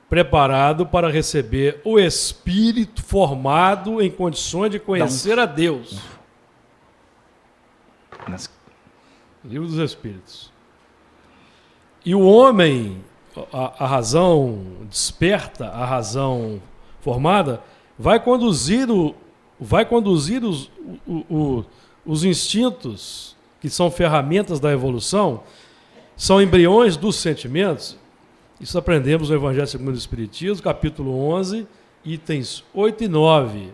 preparado para receber o espírito formado em condições de conhecer a Deus. Livro dos Espíritos. E o homem, a razão desperta, a razão formada, vai conduzir os instintos, que são ferramentas da evolução, são embriões dos sentimentos. Isso aprendemos no Evangelho segundo o Espiritismo, capítulo 11, itens 8 e 9.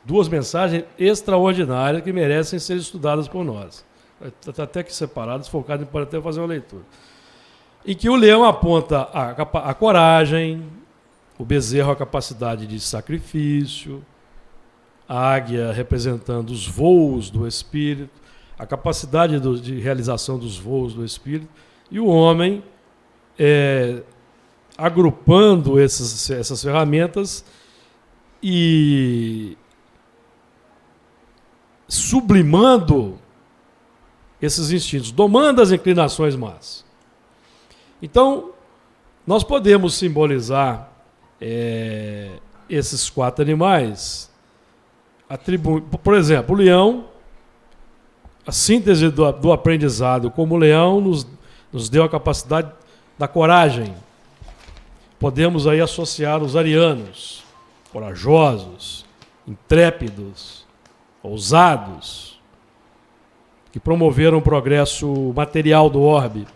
2 mensagens extraordinárias que merecem ser estudadas por nós. Está até aqui separadas, focadas, pode até fazer uma leitura. Em que o leão aponta a coragem, o bezerro a capacidade de sacrifício, a águia representando os voos do espírito, a capacidade de realização dos voos do espírito, e o homem agrupando essas ferramentas e sublimando esses instintos, domando as inclinações más. Então, nós podemos simbolizar esses 4 animais, por exemplo, o leão, a síntese do aprendizado como leão nos deu a capacidade da coragem. Podemos aí associar os arianos, corajosos, intrépidos, ousados, que promoveram o progresso material do orbe.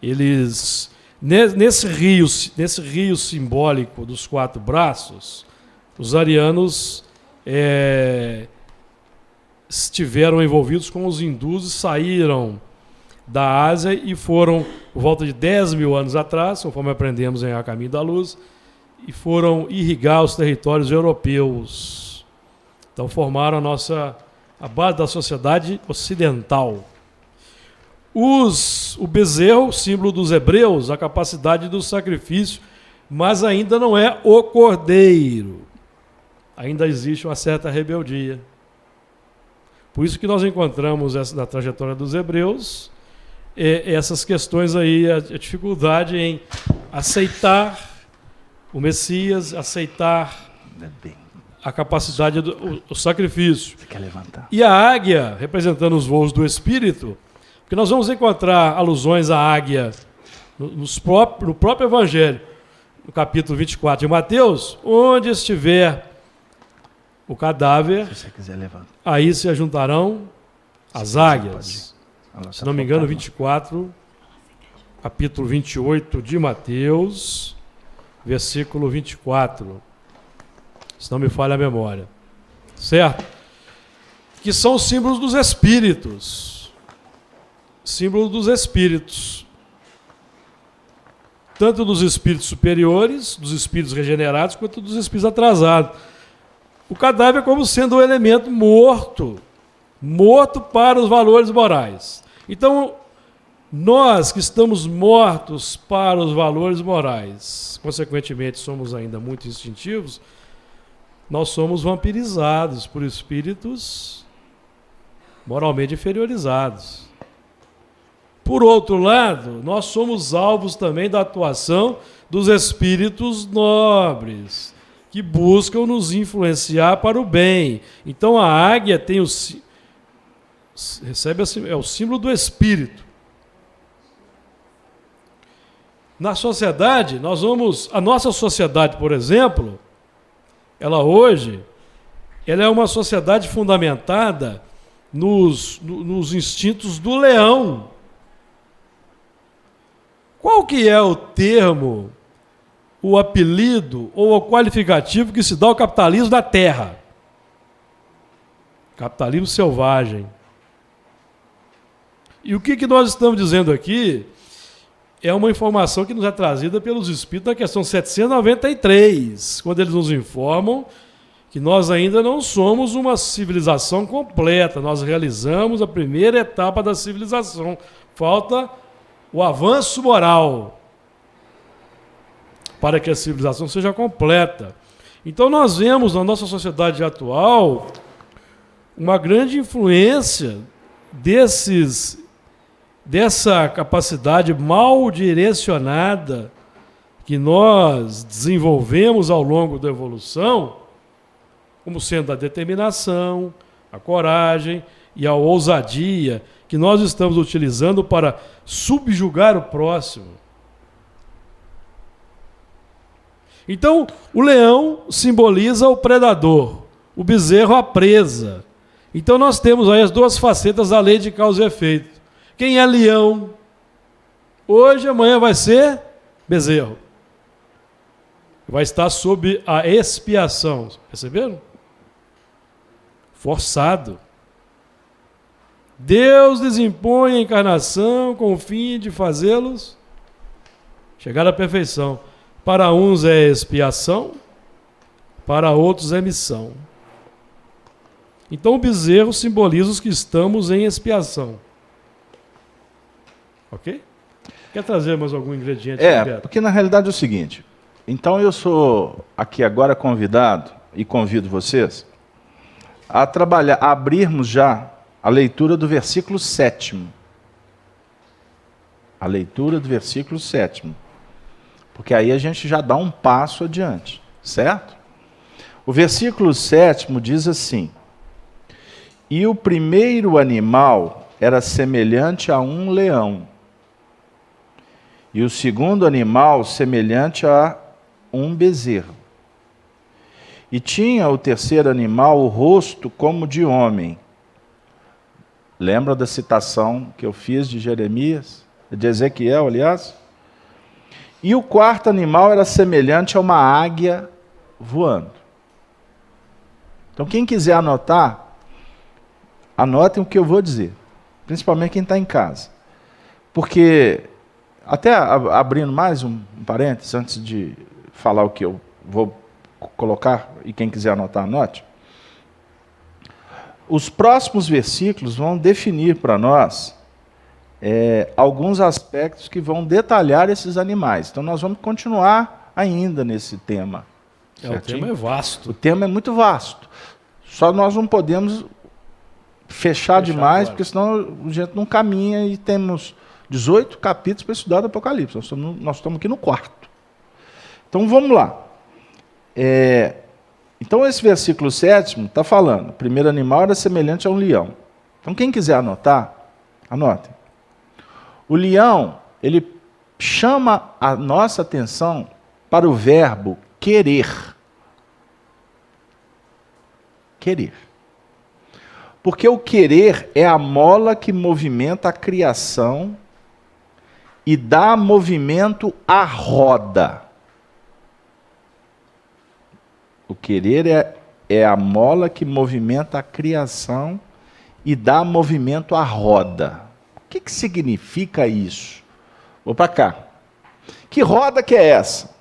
eles, nesse rio simbólico dos 4 braços, os arianos estiveram envolvidos com os hindus e saíram da Ásia e foram, por volta de 10 mil anos atrás, conforme aprendemos em A Caminho da Luz, e foram irrigar os territórios europeus. Então formaram a base da sociedade ocidental. O bezerro, símbolo dos hebreus, a capacidade do sacrifício, mas ainda não é o cordeiro. Ainda existe uma certa rebeldia. Por isso que nós encontramos na trajetória dos hebreus essas questões aí, a dificuldade em aceitar o Messias, aceitar a capacidade do sacrifício. Você quer levantar? E a águia, representando os voos do Espírito, porque nós vamos encontrar alusões à águia no próprio Evangelho, no capítulo 24 de Mateus, onde estiver o cadáver, se você quiser levantar, aí se ajuntarão as águias. Se não me engano, 24, capítulo 28 de Mateus, versículo 24. Se não me falha a memória. Certo? Que são símbolos dos espíritos. Símbolos dos espíritos. Tanto dos espíritos superiores, dos espíritos regenerados, quanto dos espíritos atrasados. O cadáver como sendo um elemento morto. Morto para os valores morais. Então, nós que estamos mortos para os valores morais, consequentemente somos ainda muito instintivos, nós somos vampirizados por espíritos moralmente inferiorizados. Por outro lado, nós somos alvos também da atuação dos espíritos nobres, que buscam nos influenciar para o bem. Então a águia tem é o símbolo do espírito. Na sociedade, a nossa sociedade, por exemplo, ela é uma sociedade fundamentada nos instintos do leão. Qual que é o termo, o apelido ou o qualificativo que se dá ao capitalismo da terra? Capitalismo selvagem. E o que nós estamos dizendo aqui é uma informação que nos é trazida pelos Espíritos na questão 793, quando eles nos informam que nós ainda não somos uma civilização completa, nós realizamos a primeira etapa da civilização. Falta o avanço moral para que a civilização seja completa. Então nós vemos na nossa sociedade atual uma grande influência dessa capacidade mal direcionada que nós desenvolvemos ao longo da evolução, como sendo a determinação, a coragem e a ousadia que nós estamos utilizando para subjugar o próximo. Então, o leão simboliza o predador, o bezerro a presa. Então nós temos aí as duas facetas da lei de causa e efeito. Quem é leão? Hoje, amanhã vai ser bezerro. Vai estar sob a expiação. Perceberam? Forçado. Deus lhes impõe a encarnação com o fim de fazê-los chegar à perfeição. Para uns é expiação, para outros é missão. Então o bezerro simboliza os que estamos em expiação. Ok? Quer trazer mais algum ingrediente? Porque na realidade é o seguinte. Então eu sou aqui agora convidado, e convido vocês, a trabalhar, a abrirmos já a leitura do versículo 7º. A leitura do versículo 7º. Porque aí a gente já dá um passo adiante, certo? O versículo 7º diz assim: e o primeiro animal era semelhante a um leão, e o segundo animal semelhante a um bezerro. E tinha o terceiro animal o rosto como de homem. Lembra da citação que eu fiz de Jeremias? de Ezequiel, aliás. E o quarto animal era semelhante a uma águia voando. Então, quem quiser anotar, anotem o que eu vou dizer, principalmente quem está em casa. Porque, até abrindo mais um parênteses, antes de falar o que eu vou colocar, e quem quiser anotar, anote. Os próximos versículos vão definir para nós alguns aspectos que vão detalhar esses animais. Então, nós vamos continuar ainda nesse tema. O tema é vasto. O tema é muito vasto. Só nós não podemos fechar demais, agora, porque senão a gente não caminha e temos 18 capítulos para estudar do Apocalipse. Nós estamos aqui no quarto. Então, vamos lá. Então, esse versículo 7 está falando, o primeiro animal era semelhante a um leão. Então, quem quiser anotar, anotem. O leão, ele chama a nossa atenção para o verbo querer. Querer. Porque o querer é a mola que movimenta a criação e dá movimento à roda. O querer é a mola que movimenta a criação e dá movimento à roda. O que significa isso? Vou para cá. Que roda que é essa?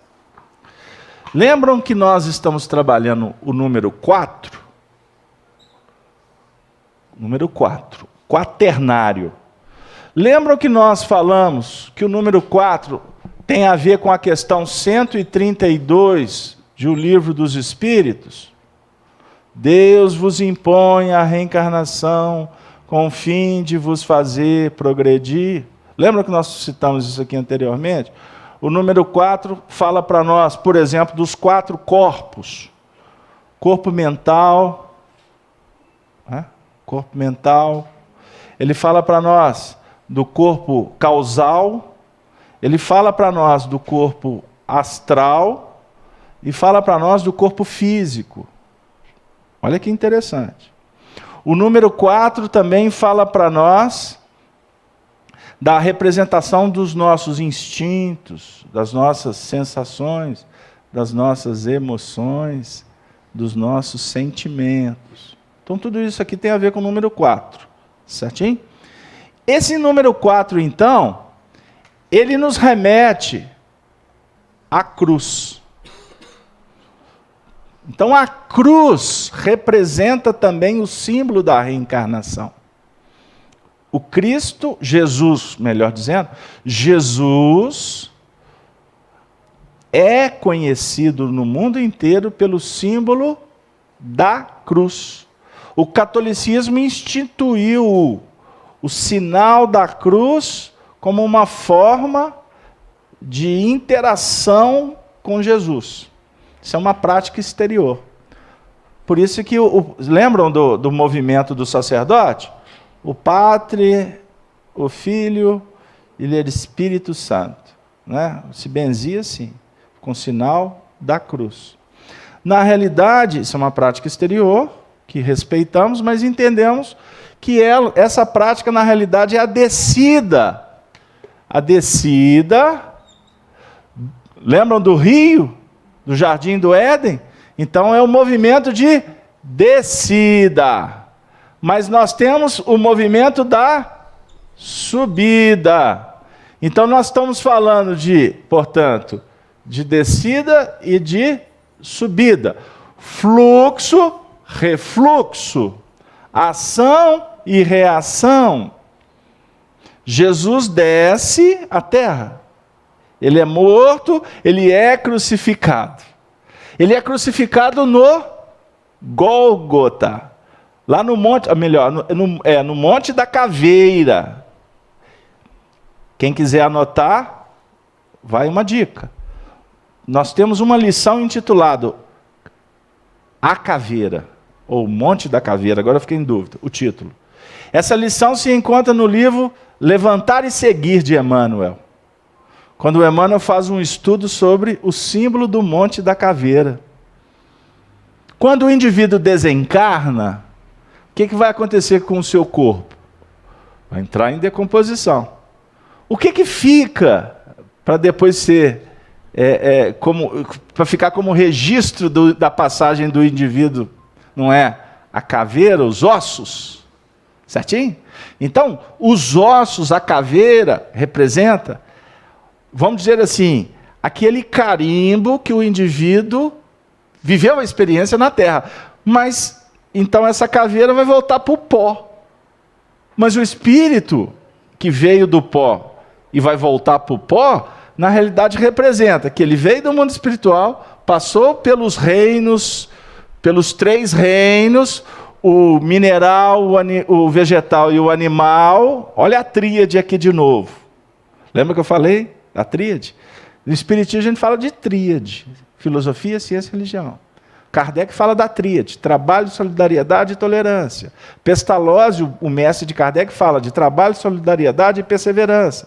Lembram que nós estamos trabalhando o número 4? Número 4, quaternário. Lembram que nós falamos que o número 4 tem a ver com a questão 132 de O Livro dos Espíritos? Deus vos impõe a reencarnação com o fim de vos fazer progredir. Lembram que nós citamos isso aqui anteriormente? O número 4 fala para nós, por exemplo, dos 4 corpos. Corpo mental, corpo mental. Ele fala para nós do corpo causal, ele fala para nós do corpo astral e fala para nós do corpo físico. Olha que interessante. O número 4 também fala para nós da representação dos nossos instintos, das nossas sensações, das nossas emoções, dos nossos sentimentos. Então, tudo isso aqui tem a ver com o número 4, certinho? Esse número 4, então, ele nos remete à cruz. Então, a cruz representa também o símbolo da reencarnação. O Cristo, Jesus, melhor dizendo, Jesus é conhecido no mundo inteiro pelo símbolo da cruz. O catolicismo instituiu o sinal da cruz como uma forma de interação com Jesus. Isso é uma prática exterior. Por isso que, lembram do movimento do sacerdote? O Pátri, o Filho e o Espírito Santo. Né? Se benzia assim, com o sinal da cruz. Na realidade, isso é uma prática exterior, que respeitamos, mas entendemos que essa prática, na realidade, é a descida. A descida, lembram do rio, do Jardim do Éden? Então, é o movimento de descida. Mas nós temos o movimento da subida. Então, nós estamos falando portanto, de descida e de subida. Fluxo, refluxo, ação e reação. Jesus desce à terra. Ele é morto, ele é crucificado. Ele é crucificado no Gólgota. Lá no monte, no Monte da Caveira. Quem quiser anotar, vai uma dica. Nós temos uma lição intitulada A Caveira, ou Monte da Caveira, agora eu fiquei em dúvida, o título. Essa lição se encontra no livro Levantar e Seguir, de Emmanuel. Quando o Emmanuel faz um estudo sobre o símbolo do Monte da Caveira. Quando o indivíduo desencarna, o que vai acontecer com o seu corpo? Vai entrar em decomposição. O que fica para depois ser, para ficar como registro da passagem do indivíduo, não é? A caveira, os ossos, certinho? Então, os ossos, a caveira, representa, vamos dizer assim, aquele carimbo que o indivíduo viveu a experiência na Terra. Mas, então, essa caveira vai voltar para o pó. Mas o espírito que veio do pó e vai voltar para o pó, na realidade representa que ele veio do mundo espiritual, passou pelos reinos, pelos 3 reinos, o mineral, o vegetal e o animal. Olha a tríade aqui de novo. Lembra que eu falei? A tríade? No Espiritismo a gente fala de tríade. Filosofia, ciência e religião. Kardec fala da tríade. Trabalho, solidariedade e tolerância. Pestalozzi, o mestre de Kardec, fala de trabalho, solidariedade e perseverança.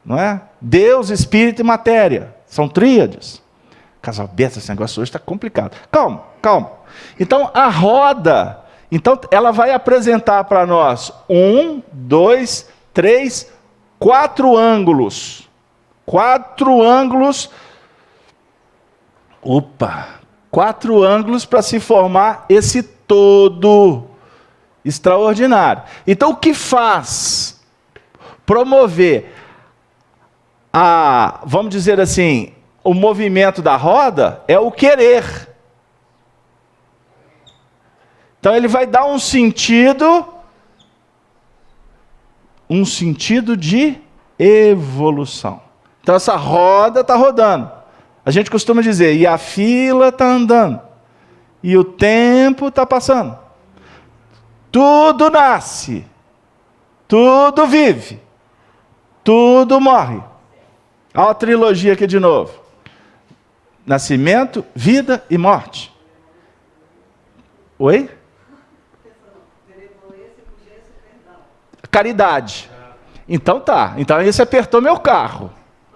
Não é? Deus, espírito e matéria. São tríades. Casalberto, esse negócio hoje está complicado. Calma, calma. Então, a roda... Então, ela vai apresentar para nós 1, 2, 3, 4 ângulos. 4 ângulos. Opa! 4 ângulos para se formar esse todo extraordinário. Então, o que faz promover vamos dizer assim, o movimento da roda é o querer. Então ele vai dar um sentido de evolução. Então essa roda está rodando. A gente costuma dizer, e a fila está andando, e o tempo está passando. Tudo nasce, tudo vive, tudo morre. Olha a trilogia aqui de novo. Nascimento, vida e morte. Oi? Caridade. Então tá. Então esse apertou meu carro.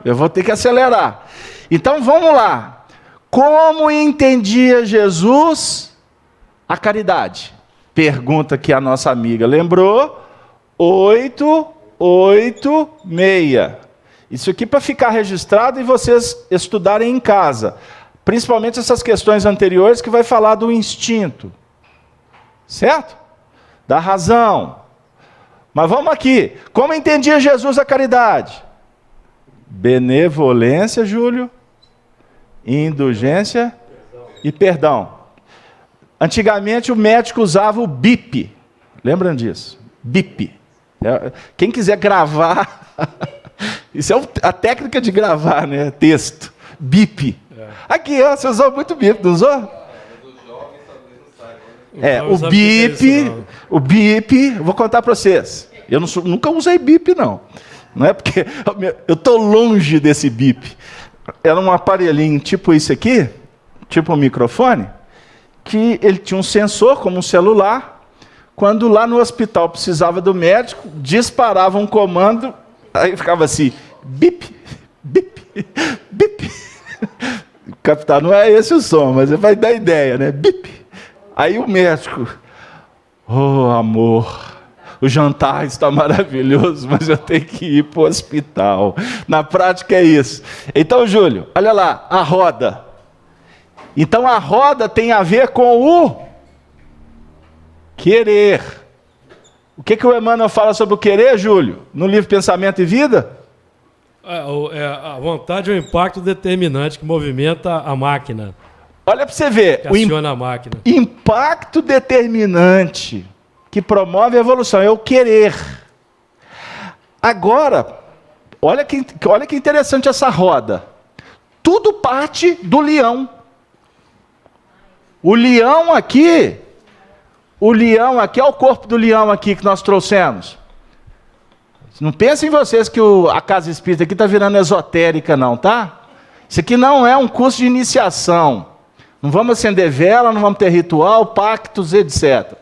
Eu vou ter que acelerar. Então vamos lá. Como entendia Jesus a caridade? Pergunta que a nossa amiga lembrou. 886. Isso aqui para ficar registrado e vocês estudarem em casa. Principalmente essas questões anteriores que vai falar do instinto. Certo? Da razão. Mas vamos aqui. Como entendia Jesus a caridade? Benevolência, Júlio, indulgência e perdão. Antigamente o médico usava o BIP. Lembram disso? BIP. Quem quiser gravar... Isso é a técnica de gravar, né? Texto. BIP. Aqui, ó, você usou muito BIP, não usou? O BIP, vou contar para vocês. Eu nunca usei BIP, não. Não é porque eu estou longe desse BIP. Era um aparelhinho tipo isso aqui, tipo um microfone, que ele tinha um sensor, como um celular. Quando lá no hospital precisava do médico, disparava um comando, aí ficava assim, bip, bip, bip. Captar, não é esse o som, mas vai dar ideia, né? Bip. Aí o médico, oh amor, o jantar está maravilhoso, mas eu tenho que ir para o hospital. Na prática é isso. Então, Júlio, olha lá, a roda. Então a roda tem a ver com o querer. O que o Emmanuel fala sobre o querer, Júlio? No livro Pensamento e Vida? A vontade é o impacto determinante que movimenta a máquina. Olha para você ver. Que aciona a máquina. Impacto determinante que promove a evolução é o querer. Agora, olha que interessante essa roda. Tudo parte do leão. O leão aqui, é o corpo do leão aqui que nós trouxemos. Não pensem em vocês que a Casa Espírita aqui está virando esotérica, não, tá? Isso aqui não é um curso de iniciação. Não vamos acender vela, não vamos ter ritual, pactos, etc.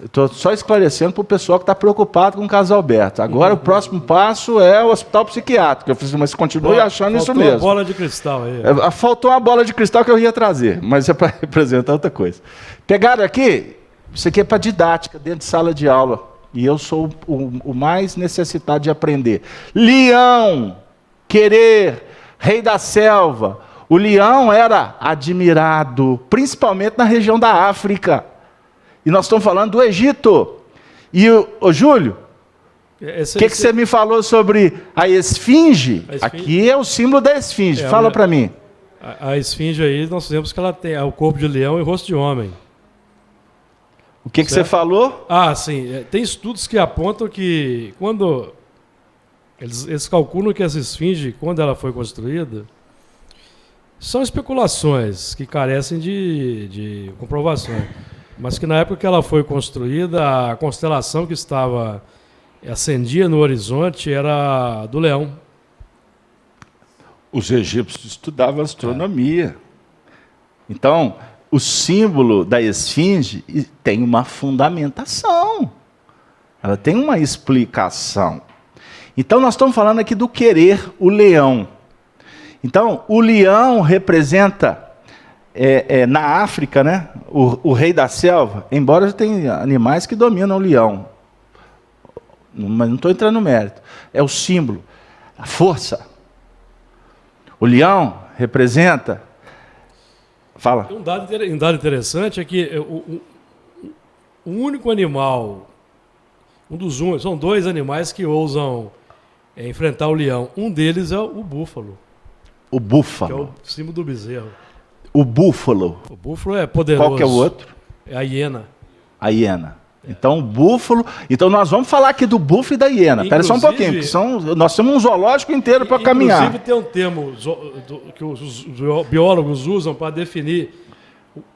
Estou só esclarecendo para o pessoal que está preocupado com o caso Alberto. Agora o próximo passo é o hospital psiquiátrico. Eu fiz, mas continue achando isso mesmo. Faltou uma bola de cristal aí. Faltou uma bola de cristal que eu ia trazer, mas é para representar outra coisa. Pegaram aqui, isso aqui é para didática, dentro de sala de aula. e eu sou o mais necessitado de aprender. Leão, querer, rei da selva. O leão era admirado, principalmente na região da África. E nós estamos falando do Egito. E o Júlio, o que você me falou sobre a esfinge? Aqui é o símbolo da esfinge. Fala para mim. A esfinge aí, nós vemos que ela tem o corpo de leão e o rosto de homem. O que você falou? Ah, sim. Tem estudos que apontam que quando eles calculam que essa esfinge, quando ela foi construída, são especulações que carecem de comprovações. Mas que na época que ela foi construída, a constelação que acendia no horizonte era do leão. Os egípcios estudavam astronomia. Então, o símbolo da esfinge tem uma fundamentação. Ela tem uma explicação. Então, nós estamos falando aqui do querer, o leão. Então, o leão representa, na África, né, o rei da selva, embora tenha animais que dominam o leão. Mas não estou entrando no mérito. É o símbolo, a força. O leão representa... Fala. Um dado interessante é que o único animal, são dois animais que ousam enfrentar o leão. Um deles é o búfalo. O búfalo. Que é o símbolo do bezerro. O búfalo. O búfalo é poderoso. Qual que é o outro? É a hiena. A hiena. Então, o búfalo... Então, nós vamos falar aqui do búfalo e da hiena. Espera só um pouquinho, porque nós temos um zoológico inteiro para caminhar. Inclusive, tem um termo que os biólogos usam para definir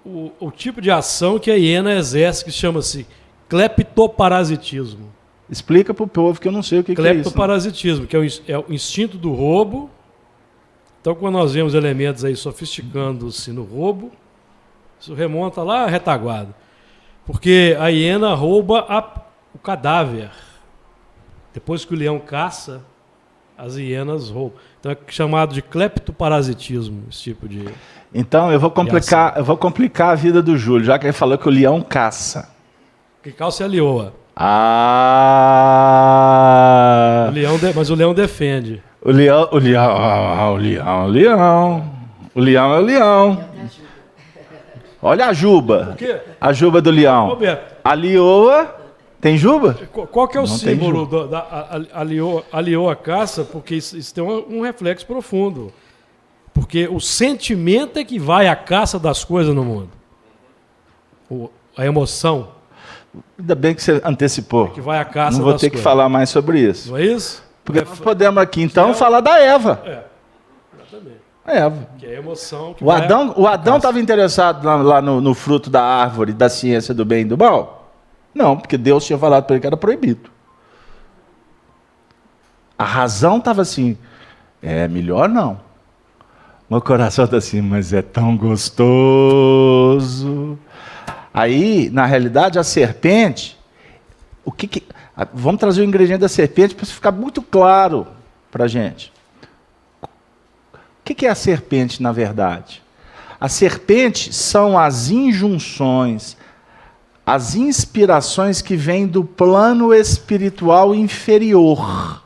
o tipo de ação que a hiena exerce, que chama-se cleptoparasitismo. Explica para o povo que eu não sei o que é isso. Cleptoparasitismo, que é o instinto do roubo. Então, quando nós vemos elementos aí sofisticando-se no roubo, isso remonta lá à retaguarda. Porque a hiena rouba o cadáver. Depois que o leão caça, as hienas roubam. Então é chamado de cleptoparasitismo, esse tipo de... Então eu vou complicar a vida do Júlio, já que ele falou que o leão caça. Que caça é a leoa. Mas o leão defende. O leão é o leão. Olha a juba. A juba do leão. Roberto, a leoa tem juba? Qual que é o símbolo a leoa caça? Porque isso tem um reflexo profundo. Porque o sentimento é que vai à caça das coisas no mundo. A emoção. Ainda bem que você antecipou. É que vai à caça das coisas. Não vou ter que falar mais sobre isso. Não é isso? Porque nós podemos aqui então falar da Eva. Exatamente. Eva. Que é a emoção que o Adão estava interessado lá no fruto da árvore da ciência do bem e do mal? Não, porque Deus tinha falado para ele que era proibido. A razão estava assim, melhor não. Meu coração está assim, mas é tão gostoso. Aí, na realidade, a serpente, vamos trazer o ingrediente da serpente para ficar muito claro para a gente. O que é a serpente, na verdade? A serpente são as injunções, as inspirações que vêm do plano espiritual inferior.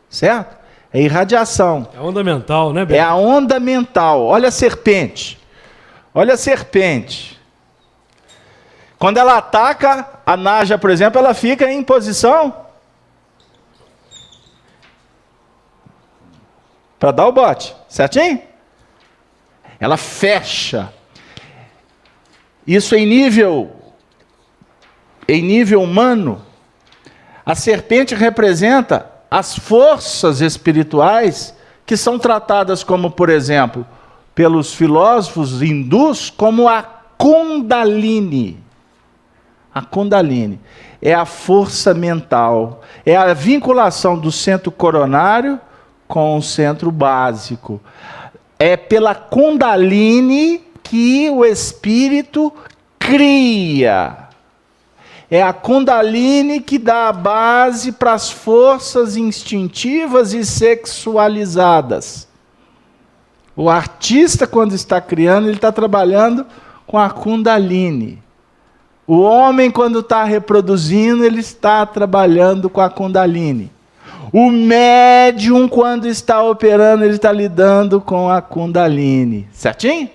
Certo? É irradiação. É a onda mental, né, Beto? É a onda mental. Olha a serpente. Olha a serpente. Quando ela ataca a naja, por exemplo, ela fica em posição para dar o bote, certinho? Ela fecha. Isso em nível humano, a serpente representa as forças espirituais que são tratadas como, por exemplo, pelos filósofos hindus, como a Kundalini. A Kundalini é a força mental, é a vinculação do centro coronário com o centro básico. É pela Kundalini que o espírito cria. É a Kundalini que dá a base para as forças instintivas e sexualizadas. O artista, quando está criando, ele está trabalhando com a Kundalini. O homem, quando está reproduzindo, ele está trabalhando com a Kundalini. O médium, quando está operando, ele está lidando com a Kundalini. Certinho?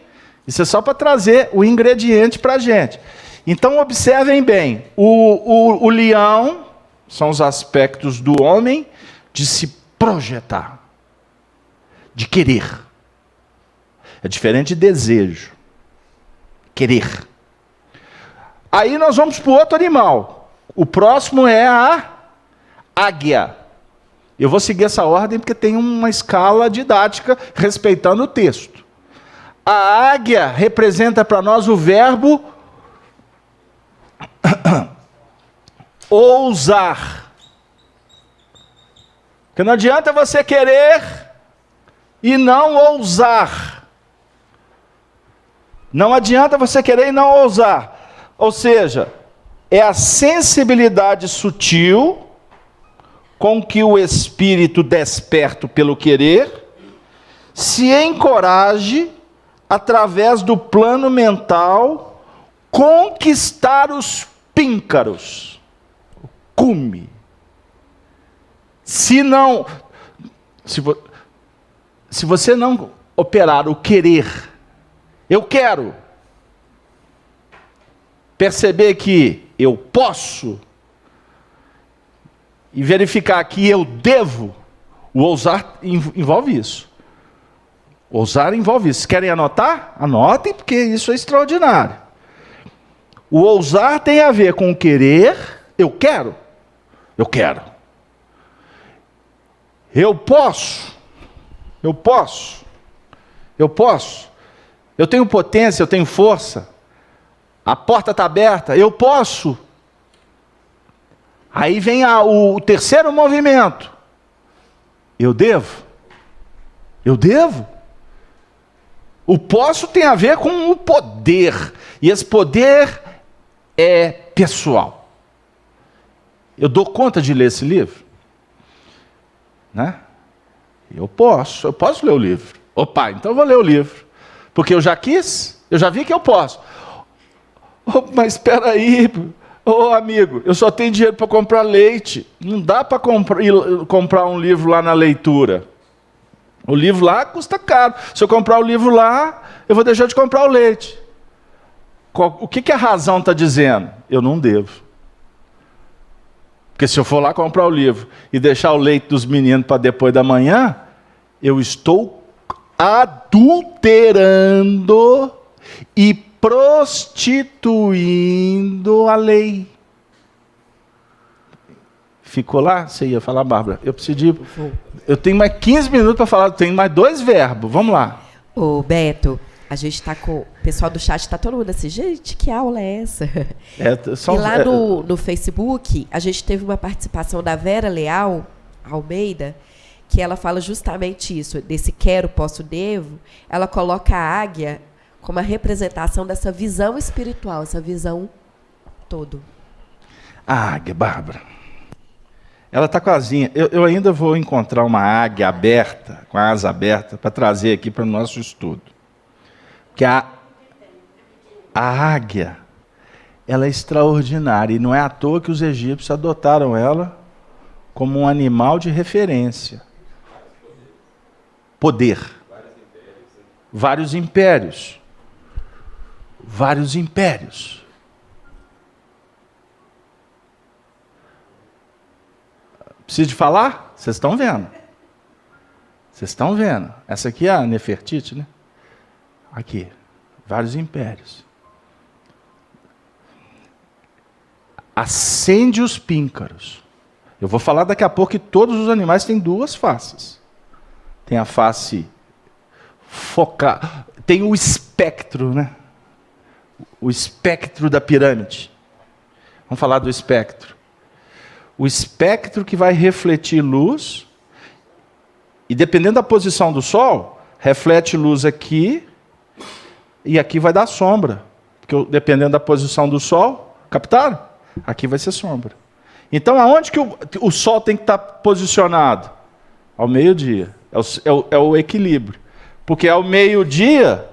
Isso é só para trazer o ingrediente para a gente. Então, observem bem. O leão são os aspectos do homem de se projetar, de querer. É diferente de desejo. Querer. Aí nós vamos para o outro animal. O próximo é a águia. Eu vou seguir essa ordem porque tem uma escala didática respeitando o texto. A águia representa para nós o verbo ousar. Porque não adianta você querer e não ousar. Não adianta você querer e não ousar. Ou seja, é a sensibilidade sutil com que o espírito desperto pelo querer se encoraje, através do plano mental, conquistar os píncaros, o cume. Se você não operar o querer, eu quero, perceber que eu posso, e verificar que eu devo, o ousar envolve isso. Ousar envolve isso. Querem anotar? Anotem, porque isso é extraordinário. O ousar tem a ver com o querer. Eu quero. Eu quero. Eu posso. Eu posso. Eu posso. Eu tenho potência, eu tenho força. A porta está aberta. Eu posso. Aí vem o terceiro movimento. Eu devo. Eu devo. O posso tem a ver com o poder. E esse poder é pessoal. Eu dou conta de ler esse livro? Né? Eu posso ler o livro. Opa, então eu vou ler o livro. Porque eu já quis, eu já vi que eu posso. Oh, mas espera aí, amigo, eu só tenho dinheiro para comprar leite. Não dá para comprar um livro lá na leitura. O livro lá custa caro. Se eu comprar o livro lá, eu vou deixar de comprar o leite. O que a razão está dizendo? Eu não devo. Porque se eu for lá comprar o livro e deixar o leite dos meninos para depois da manhã, eu estou adulterando e prostituindo a lei. Ficou lá? Você ia falar, Bárbara? Eu preciso eu tenho mais 15 minutos para falar, tenho mais 2 verbos. Vamos lá. Ô, Beto, a gente está com... O pessoal do chat está todo mundo assim, gente, que aula é essa? E lá no Facebook, a gente teve uma participação da Vera Leal Almeida, que ela fala justamente isso, desse quero, posso, devo. Ela coloca a águia como a representação dessa visão espiritual, essa visão todo. A águia, Bárbara. Ela está com a asinha. Eu ainda vou encontrar uma águia aberta, com a asa aberta, para trazer aqui para o nosso estudo. Porque a águia, ela é extraordinária. E não é à toa que os egípcios adotaram ela como um animal de referência. Poder. Vários impérios. Vários impérios. Preciso de falar? Vocês estão vendo. Vocês estão vendo. Essa aqui é a Nefertiti, né? Aqui. Vários impérios. Acende os píncaros. Eu vou falar daqui a pouco que todos os animais têm 2 faces. Tem a face focada. Tem o espectro, né? O espectro da pirâmide. Vamos falar do espectro. O espectro que vai refletir luz, e dependendo da posição do Sol, reflete luz aqui, e aqui vai dar sombra. Porque dependendo da posição do Sol, captaram? Aqui vai ser sombra. Então, aonde que o Sol tem que estar posicionado? Ao meio-dia. É o equilíbrio. Porque ao meio-dia,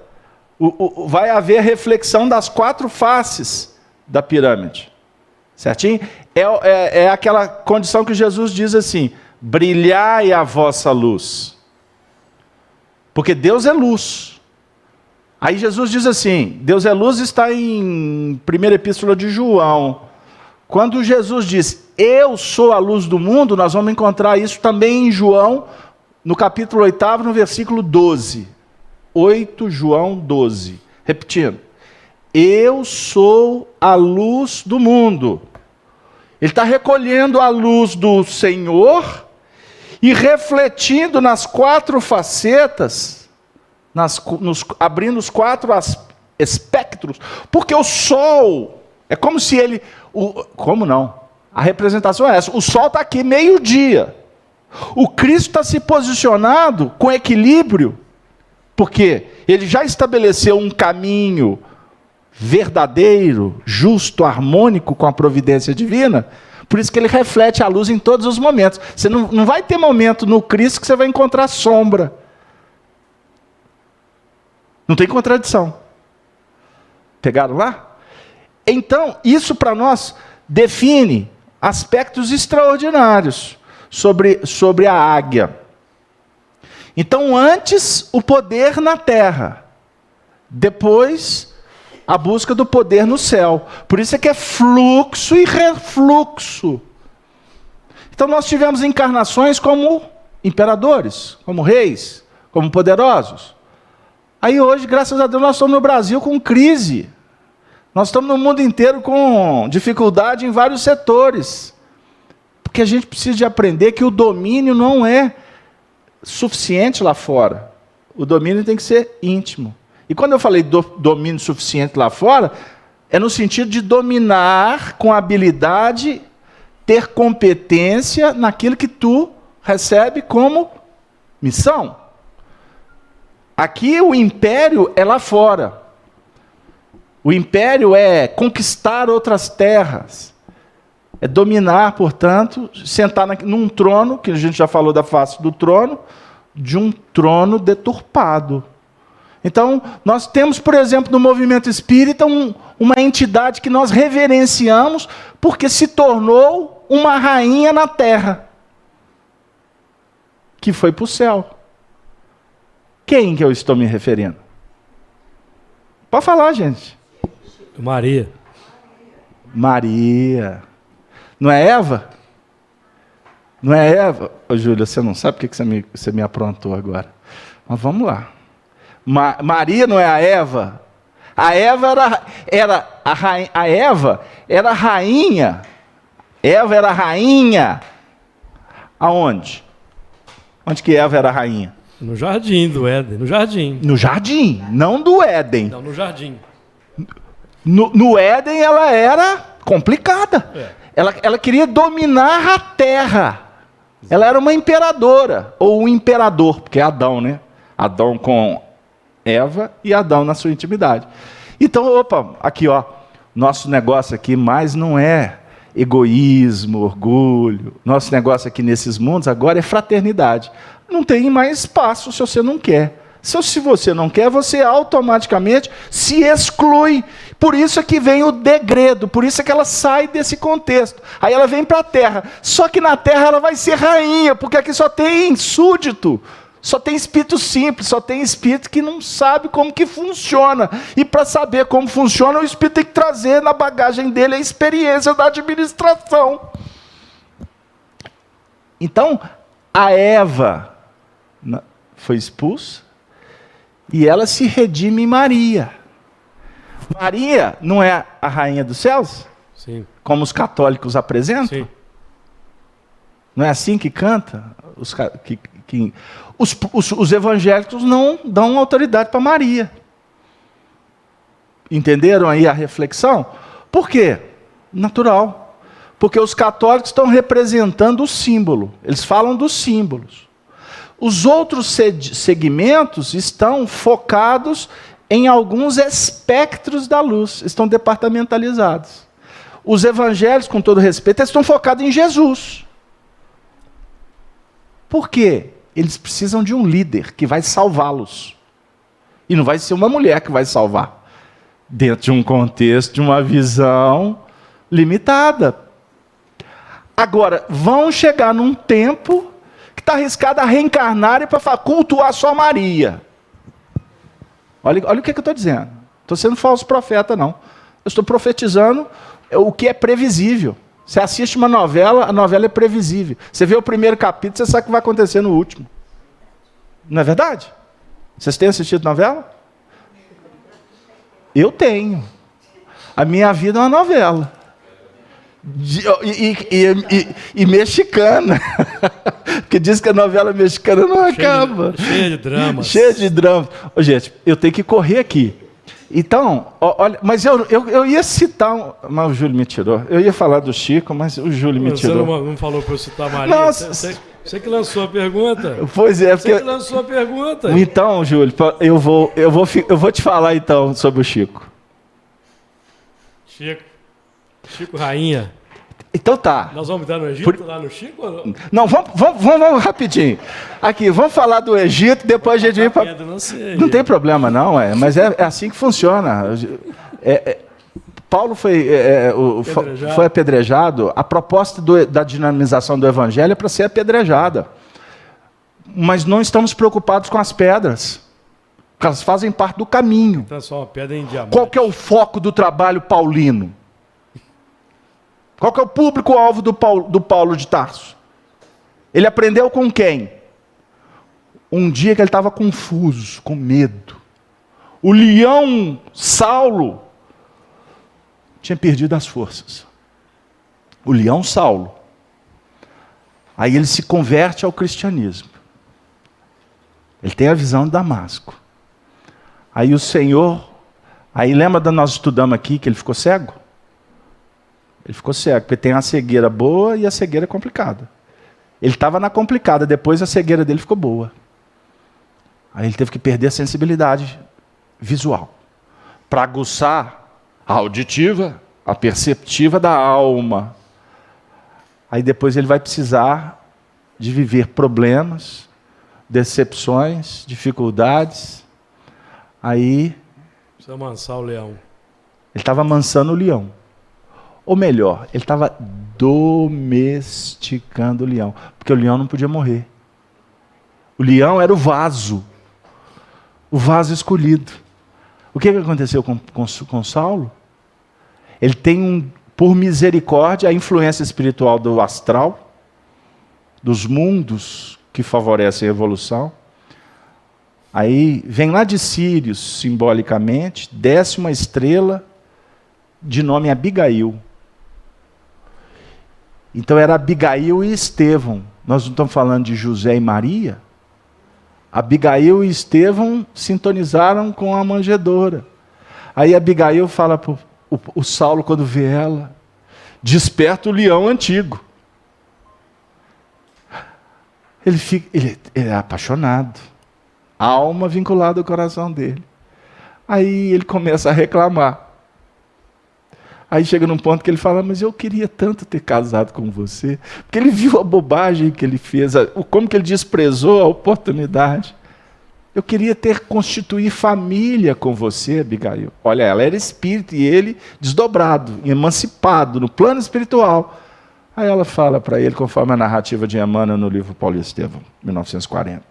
vai haver reflexão das 4 faces da pirâmide. Certinho? É aquela condição que Jesus diz assim: brilhai a vossa luz. Porque Deus é luz. Aí Jesus diz assim, Deus é luz, está em 1ª Epístola de João. Quando Jesus diz, eu sou a luz do mundo, nós vamos encontrar isso também em João, no capítulo 8, no versículo 12. 8 João 12. Repetindo. Eu sou a luz do mundo. Ele está recolhendo a luz do Senhor e refletindo nas 4 facetas, abrindo os 4 espectros, porque o sol é como se ele... como não? A representação é essa. O sol está aqui meio-dia. O Cristo está se posicionado com equilíbrio, porque ele já estabeleceu um caminho verdadeiro, justo, harmônico com a providência divina. Por isso que ele reflete a luz em todos os momentos. Você não vai ter momento no Cristo que você vai encontrar sombra. Não tem contradição. Pegaram lá? Então, isso para nós define aspectos extraordinários sobre a águia. Então, antes, o poder na terra. Depois, a busca do poder no céu. Por isso é que é fluxo e refluxo. Então, nós tivemos encarnações como imperadores, como reis, como poderosos. Aí hoje, graças a Deus, nós estamos no Brasil com crise. Nós estamos no mundo inteiro com dificuldade em vários setores. Porque a gente precisa de aprender que o domínio não é suficiente lá fora. O domínio tem que ser íntimo. E quando eu falei domínio suficiente lá fora, é no sentido de dominar com habilidade, ter competência naquilo que tu recebe como missão. Aqui o império é lá fora. O império é conquistar outras terras. É dominar, portanto, sentar num trono, que a gente já falou da face do trono, de um trono deturpado. Então, nós temos, por exemplo, no movimento espírita, uma entidade que nós reverenciamos porque se tornou uma rainha na terra, que foi para o céu. Quem que eu estou me referindo? Pode falar, gente. Maria. Maria. Não é Eva? Não é Eva? Ô, Júlia, você não sabe o que você me aprontou agora. Mas vamos lá. Maria não é a Eva? A Eva era a rainha. A Eva era rainha. Eva era rainha. Aonde? Onde que Eva era rainha? No jardim do Éden. No jardim. No jardim, não do Éden. Não, no jardim. No Éden ela era complicada. Ela queria dominar a terra. Ela era uma imperadora, ou um imperador, porque é Adão, né? Adão com Eva e Adão na sua intimidade. Então, aqui, nosso negócio aqui mais não é egoísmo, orgulho. Nosso negócio aqui nesses mundos agora é fraternidade. Não tem mais espaço se você não quer. Se você não quer, você automaticamente se exclui. Por isso é que vem o degredo, por isso é que ela sai desse contexto. Aí ela vem para a terra. Só que na terra ela vai ser rainha, porque aqui só tem súdito, só tem espírito simples, só tem espírito que não sabe como que funciona. E para saber como funciona, o espírito tem que trazer na bagagem dele a experiência da administração. Então, a Eva foi expulsa, e ela se redime em Maria. Maria não é a rainha dos céus? Sim. Como os católicos apresentam? Sim. Não é assim que canta? Os evangélicos não dão autoridade para Maria. Entenderam aí a reflexão? Por quê? Natural. Porque os católicos estão representando o símbolo. Eles falam dos símbolos. Os outros segmentos estão focados em alguns espectros da luz, estão departamentalizados. Os evangélicos, com todo respeito, estão focados em Jesus. Por quê? Eles precisam de um líder que vai salvá-los. E não vai ser uma mulher que vai salvar. dentro de um contexto, de uma visão limitada. Agora, vão chegar num tempo que está arriscado a reencarnar para cultuar só Maria. Olha o que eu estou dizendo. Não estou sendo falso profeta, não. Eu estou profetizando o que é previsível. Você assiste uma novela, a novela é previsível. Você vê o primeiro capítulo, você sabe o que vai acontecer no último. Não é verdade? Vocês têm assistido novela? Eu tenho. A minha vida é uma novela. E mexicana. Porque diz que a novela mexicana não acaba. Cheia de dramas. Cheia de dramas. Ô, gente, eu tenho que correr aqui. Então, olha, mas eu ia citar, mas o Júlio me tirou. Eu ia falar do Chico, mas o Júlio me tirou. Você não falou para eu citar a Maria? Nossa. Você que lançou a pergunta. Pois é. Você que lançou a pergunta. Então, Júlio, eu vou te falar então sobre o Chico. Chico Rainha. Então tá. Nós vamos dar no Egito, lá no Chico? Ou não? Não, vamos rapidinho. Aqui, vamos falar do Egito, depois a gente vem para... Não tem problema não, mas é assim que funciona. Paulo foi apedrejado. A proposta da dinamização do evangelho é para ser apedrejada. Mas não estamos preocupados com as pedras, porque elas fazem parte do caminho. Transforma uma pedra em diamante. Qual que é o foco do trabalho paulino? Qual que é o público-alvo do Paulo de Tarso? Ele aprendeu com quem? Um dia que ele estava confuso, com medo. O leão Saulo tinha perdido as forças. O leão Saulo. Aí ele se converte ao cristianismo. Ele tem a visão de Damasco. Aí o Senhor... Aí lembra da nós estudamos aqui que ele ficou cego? Ele ficou cego, porque tem a cegueira boa e a cegueira complicada. Ele estava na complicada, depois a cegueira dele ficou boa. Aí ele teve que perder a sensibilidade visual, para aguçar a auditiva, a perceptiva da alma. Aí depois ele vai precisar de viver problemas, decepções, dificuldades. Aí... Precisa amansar o leão. Ele estava amansando o leão. Ou melhor, ele estava domesticando o leão. Porque o leão não podia morrer. O leão era o vaso escolhido. O que aconteceu com Saulo? Ele tem, por misericórdia, a influência espiritual do astral, dos mundos que favorecem a evolução. Aí vem lá de Sírios, simbolicamente, desce uma estrela de nome Abigail. Então era Abigail e Estevão. Nós não estamos falando de José e Maria. Abigail e Estevão sintonizaram com a manjedoura. Aí Abigail fala para o Saulo, quando vê ela, desperta o leão antigo. Ele é apaixonado. A alma vinculada ao coração dele. Aí ele começa a reclamar. Aí chega num ponto que ele fala, mas eu queria tanto ter casado com você. Porque ele viu a bobagem que ele fez, como que ele desprezou a oportunidade. Eu queria constituir família com você, Abigail. Olha, ela era espírito e ele desdobrado, emancipado no plano espiritual. Aí ela fala para ele, conforme a narrativa de Emmanuel no livro Paulo e Estevão, 1940.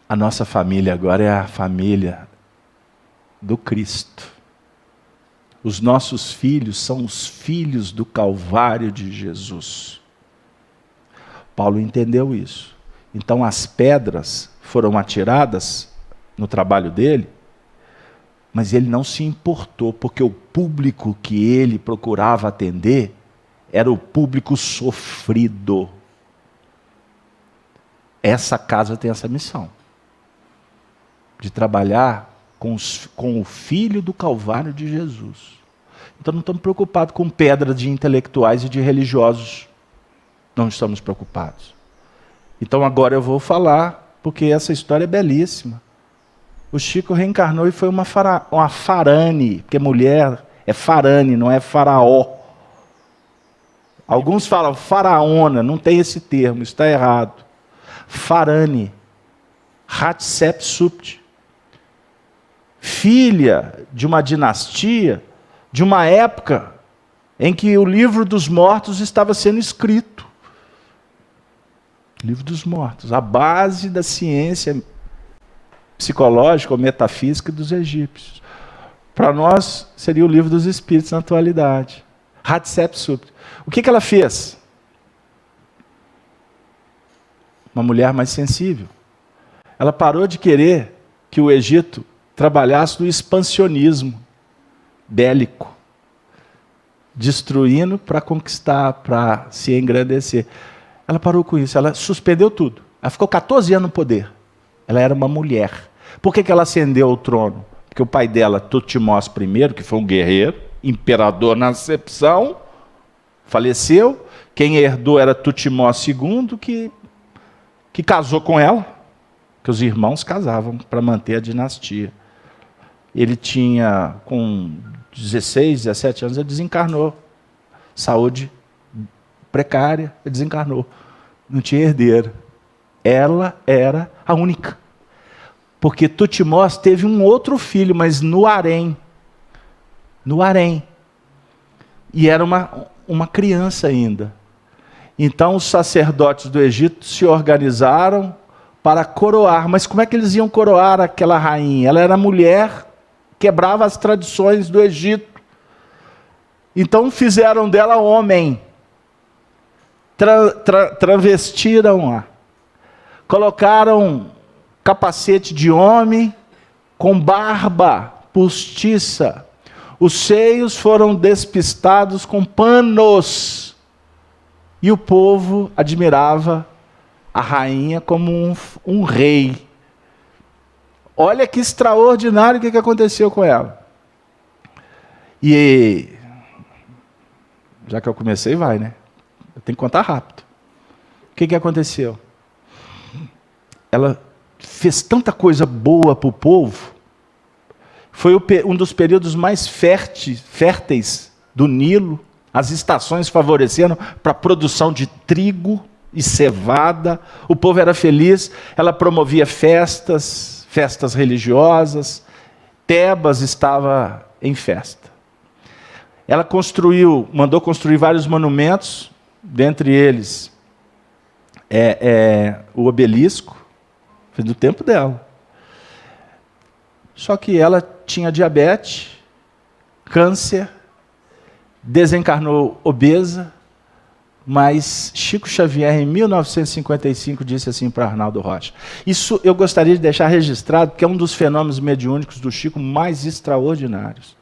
A nossa família agora é a família do Cristo. Os nossos filhos são os filhos do Calvário de Jesus. Paulo entendeu isso. Então as pedras foram atiradas no trabalho dele, mas ele não se importou, porque o público que ele procurava atender era o público sofrido. Essa casa tem essa missão, de trabalhar com o filho do Calvário de Jesus. Então não estamos preocupados com pedras de intelectuais e de religiosos. Não estamos preocupados. Então agora eu vou falar, porque essa história é belíssima. O Chico reencarnou e foi uma farane, porque mulher é farane, não é faraó. Alguns falam faraona, não tem esse termo, está errado. Farane, Hatshepsut, filha de uma dinastia, de uma época em que o livro dos mortos estava sendo escrito. Livro dos mortos, a base da ciência psicológica ou metafísica dos egípcios. Para nós, seria o livro dos espíritos na atualidade. Hatshepsut. O que ela fez? Uma mulher mais sensível. Ela parou de querer que o Egito trabalhasse no expansionismo bélico, destruindo para conquistar, para se engrandecer. Ela parou com isso, ela suspendeu tudo. Ela ficou 14 anos no poder. Ela era uma mulher. Por que ela ascendeu ao trono? Porque o pai dela, Tutmós I, que foi um guerreiro, imperador na acepção, faleceu. Quem herdou era Tutmós II, que casou com ela, que os irmãos casavam para manter a dinastia. Ele tinha, com 16, 17 anos, ele desencarnou. Saúde precária, ele desencarnou. Não tinha herdeira. Ela era a única. Porque Tutmós teve um outro filho, mas no harém. No harém. E era uma criança ainda. Então os sacerdotes do Egito se organizaram para coroar. Mas como é que eles iam coroar aquela rainha? Ela era mulher, quebrava as tradições do Egito. Então fizeram dela homem. Travestiram-a. Colocaram capacete de homem com barba postiça. Os seios foram despistados com panos. E o povo admirava a rainha como um rei. Olha que extraordinário o que aconteceu com ela. E já que eu comecei, vai, né? Eu tenho que contar rápido. O que aconteceu? Ela fez tanta coisa boa para o povo. Foi um dos períodos mais férteis do Nilo. As estações favoreceram para a produção de trigo e cevada. O povo era feliz. Ela promovia festas religiosas. Tebas estava em festa. Ela mandou construir vários monumentos, dentre eles o obelisco, foi do tempo dela. Só que ela tinha diabetes, câncer, desencarnou obesa, mas Chico Xavier, em 1955, disse assim para Arnaldo Rocha. Isso eu gostaria de deixar registrado, porque é um dos fenômenos mediúnicos do Chico mais extraordinários.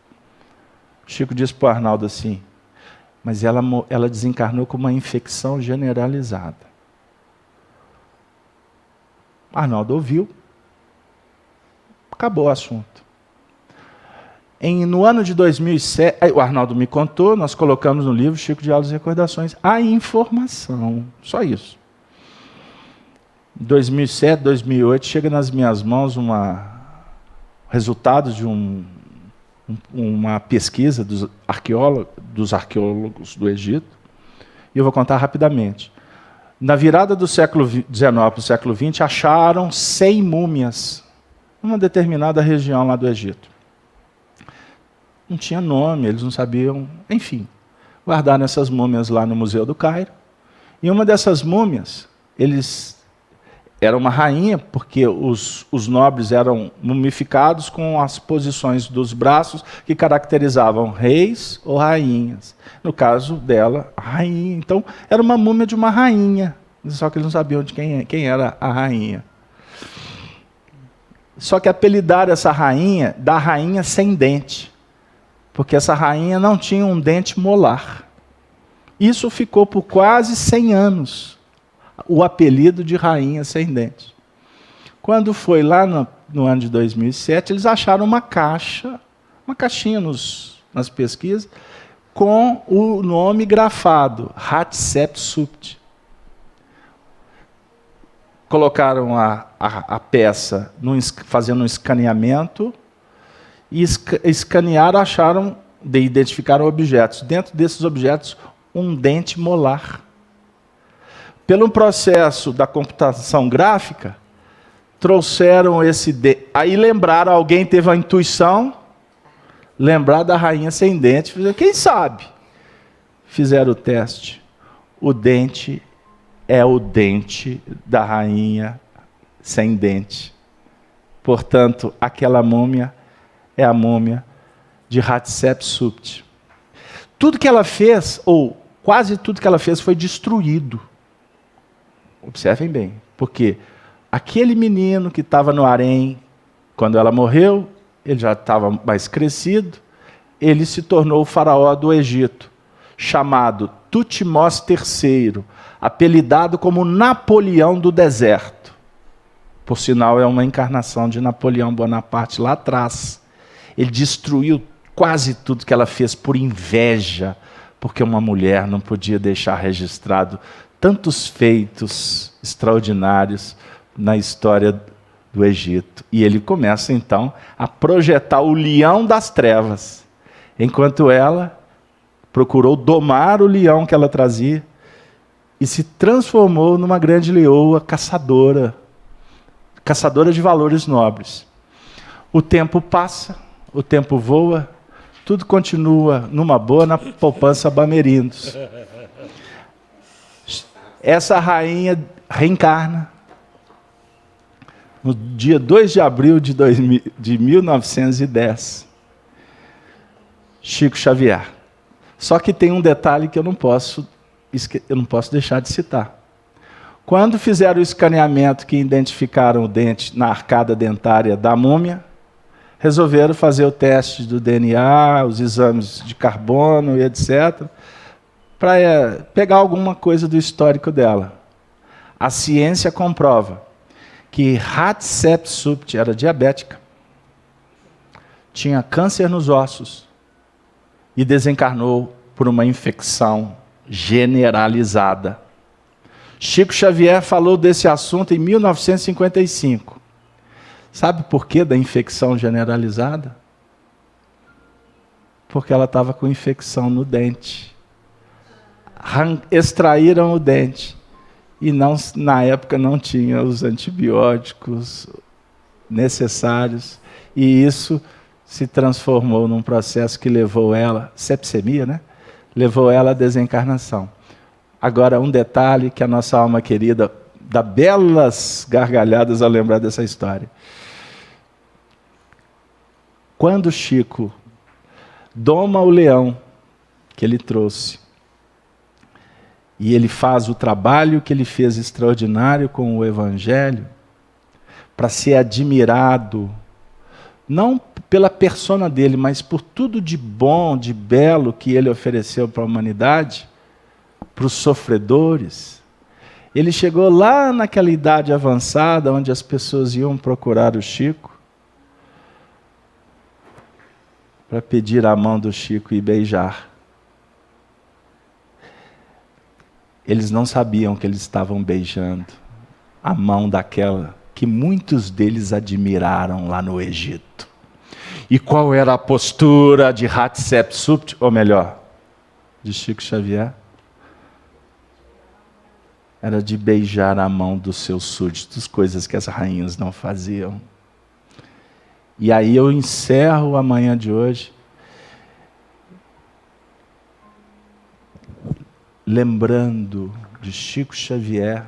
Chico disse para o Arnaldo assim, mas ela desencarnou com uma infecção generalizada. Arnaldo ouviu, acabou o assunto. No ano de 2007, o Arnaldo me contou, nós colocamos no livro Chico de Aulas e Recordações a informação, só isso. Em 2007, 2008, chega nas minhas mãos resultado de uma pesquisa dos arqueólogos do Egito, e eu vou contar rapidamente. Na virada do século XIX para o século XX, acharam 100 múmias numa determinada região lá do Egito. Não tinha nome, eles não sabiam, enfim. Guardaram essas múmias lá no Museu do Cairo. E uma dessas múmias, era uma rainha, porque os nobres eram mumificados com as posições dos braços que caracterizavam reis ou rainhas. No caso dela, a rainha. Então, era uma múmia de uma rainha, só que eles não sabiam de quem era a rainha. Só que apelidaram essa rainha da rainha sem dente, porque essa rainha não tinha um dente molar. Isso ficou por quase 100 anos. O apelido de rainha sem dente. Quando foi lá no ano de 2007, eles acharam uma caixinha nas pesquisas, com o nome grafado, Hatshepsut. Colocaram a peça, fazendo um escaneamento, e escanearam, identificaram objetos. Dentro desses objetos, um dente molar. Pelo processo da computação gráfica, trouxeram esse dente. Aí lembraram, alguém teve a intuição, lembrar da rainha sem dente. Quem sabe? Fizeram o teste. O dente é o dente da rainha sem dente. Portanto, aquela múmia é a múmia de Hatshepsut. Tudo que ela fez, ou quase tudo que ela fez, foi destruído. Observem bem, porque aquele menino que estava no harém, quando ela morreu, ele já estava mais crescido, ele se tornou o faraó do Egito, chamado Tutmós III, apelidado como Napoleão do deserto. Por sinal, é uma encarnação de Napoleão Bonaparte lá atrás. Ele destruiu quase tudo que ela fez por inveja, porque uma mulher não podia deixar registrado tantos feitos extraordinários na história do Egito. E ele começa, então, a projetar o leão das trevas, enquanto ela procurou domar o leão que ela trazia e se transformou numa grande leoa caçadora, caçadora de valores nobres. O tempo passa, o tempo voa, tudo continua numa boa na poupança Bamerindos. Essa rainha reencarna no dia 2 de abril de 1910. Chico Xavier. Só que tem um detalhe que eu não posso deixar de citar. Quando fizeram o escaneamento que identificaram o dente na arcada dentária da múmia, resolveram fazer o teste do DNA, os exames de carbono e etc., para pegar alguma coisa do histórico dela. A ciência comprova que Hatshepsut era diabética, tinha câncer nos ossos e desencarnou por uma infecção generalizada. Chico Xavier falou desse assunto em 1955. Sabe por que da infecção generalizada? Porque ela estava com infecção no dente. Extraíram o dente. E não, na época não tinha os antibióticos necessários. E isso se transformou num processo que levou ela, sepsemia, né? Levou ela à desencarnação. Agora, um detalhe que a nossa alma querida dá belas gargalhadas ao lembrar dessa história. Quando Chico doma o leão que ele trouxe, e ele faz o trabalho que ele fez extraordinário com o Evangelho, para ser admirado, não pela persona dele, mas por tudo de bom, de belo que ele ofereceu para a humanidade, para os sofredores. Ele chegou lá naquela idade avançada, onde as pessoas iam procurar o Chico, para pedir a mão do Chico e beijar. Eles não sabiam que eles estavam beijando a mão daquela que muitos deles admiraram lá no Egito. E qual era a postura de Hatshepsut, ou melhor, de Chico Xavier? Era de beijar a mão dos seus súditos, coisas que as rainhas não faziam. E aí eu encerro a manhã de hoje lembrando de Chico Xavier,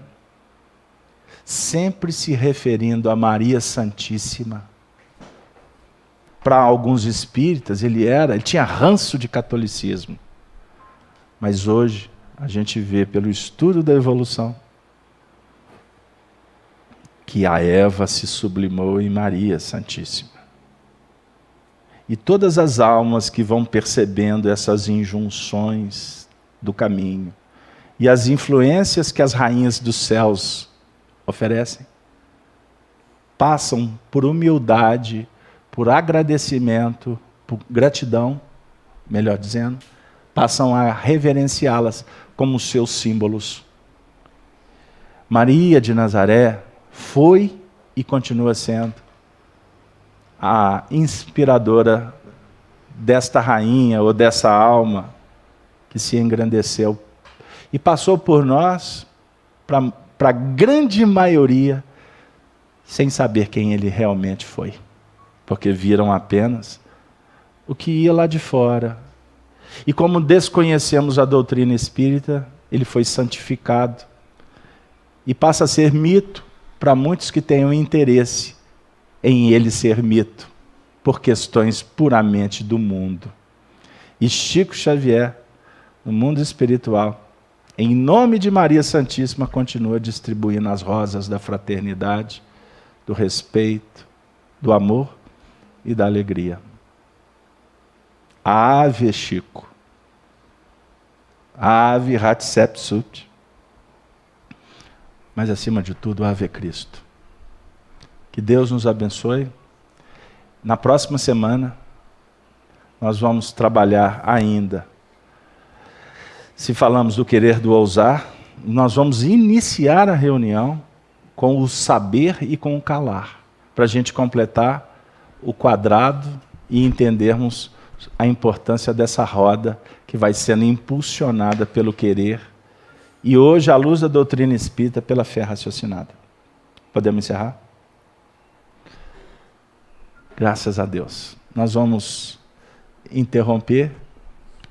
sempre se referindo a Maria Santíssima. Para alguns espíritas, ele tinha ranço de catolicismo. Mas hoje, a gente vê pelo estudo da evolução, que a Eva se sublimou em Maria Santíssima. E todas as almas que vão percebendo essas injunções do caminho e as influências que as rainhas dos céus oferecem, passam por humildade, por agradecimento, por gratidão, melhor dizendo, passam a reverenciá-las como seus símbolos. Maria de Nazaré foi e continua sendo a inspiradora desta rainha ou dessa alma que se engrandeceu e passou por nós, para a grande maioria, sem saber quem ele realmente foi, porque viram apenas o que ia lá de fora. E como desconhecemos a doutrina espírita, ele foi santificado e passa a ser mito para muitos que tenham interesse em ele ser mito, por questões puramente do mundo. E Chico Xavier, no mundo espiritual, em nome de Maria Santíssima, continua distribuindo as rosas da fraternidade, do respeito, do amor e da alegria. Ave Chico, Ave Hatshepsut, mas acima de tudo, Ave Cristo. Que Deus nos abençoe. Na próxima semana, nós vamos trabalhar ainda. Se falamos do querer do ousar, nós vamos iniciar a reunião com o saber e com o calar, para a gente completar o quadrado e entendermos a importância dessa roda que vai sendo impulsionada pelo querer e hoje, à luz da doutrina espírita, pela fé raciocinada. Podemos encerrar? Graças a Deus. Nós vamos interromper,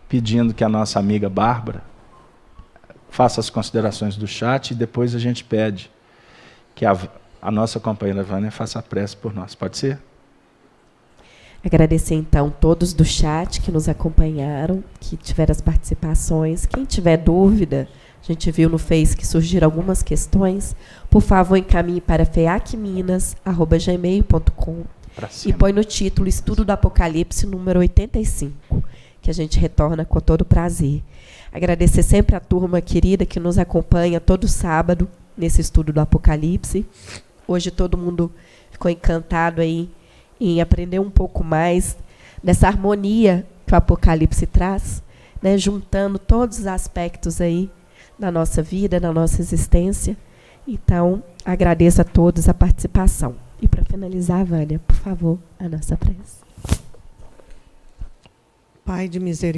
pedindo que a nossa amiga Bárbara faça as considerações do chat e depois a gente pede que a nossa companheira Vânia faça a prece por nós. Pode ser? Agradecer, então, todos do chat que nos acompanharam, que tiveram as participações. Quem tiver dúvida, a gente viu no Face que surgiram algumas questões, por favor, encaminhe para feacminas@gmail.com e põe no título Estudo do Apocalipse, número 85, que a gente retorna com todo prazer. Agradecer sempre a turma querida que nos acompanha todo sábado nesse estudo do Apocalipse. Hoje todo mundo ficou encantado aí em aprender um pouco mais dessa harmonia que o Apocalipse traz, né, juntando todos os aspectos aí da nossa vida, da nossa existência. Então, agradeço a todos a participação. E para finalizar, Vânia, por favor, a nossa prece. Pai de misericórdia,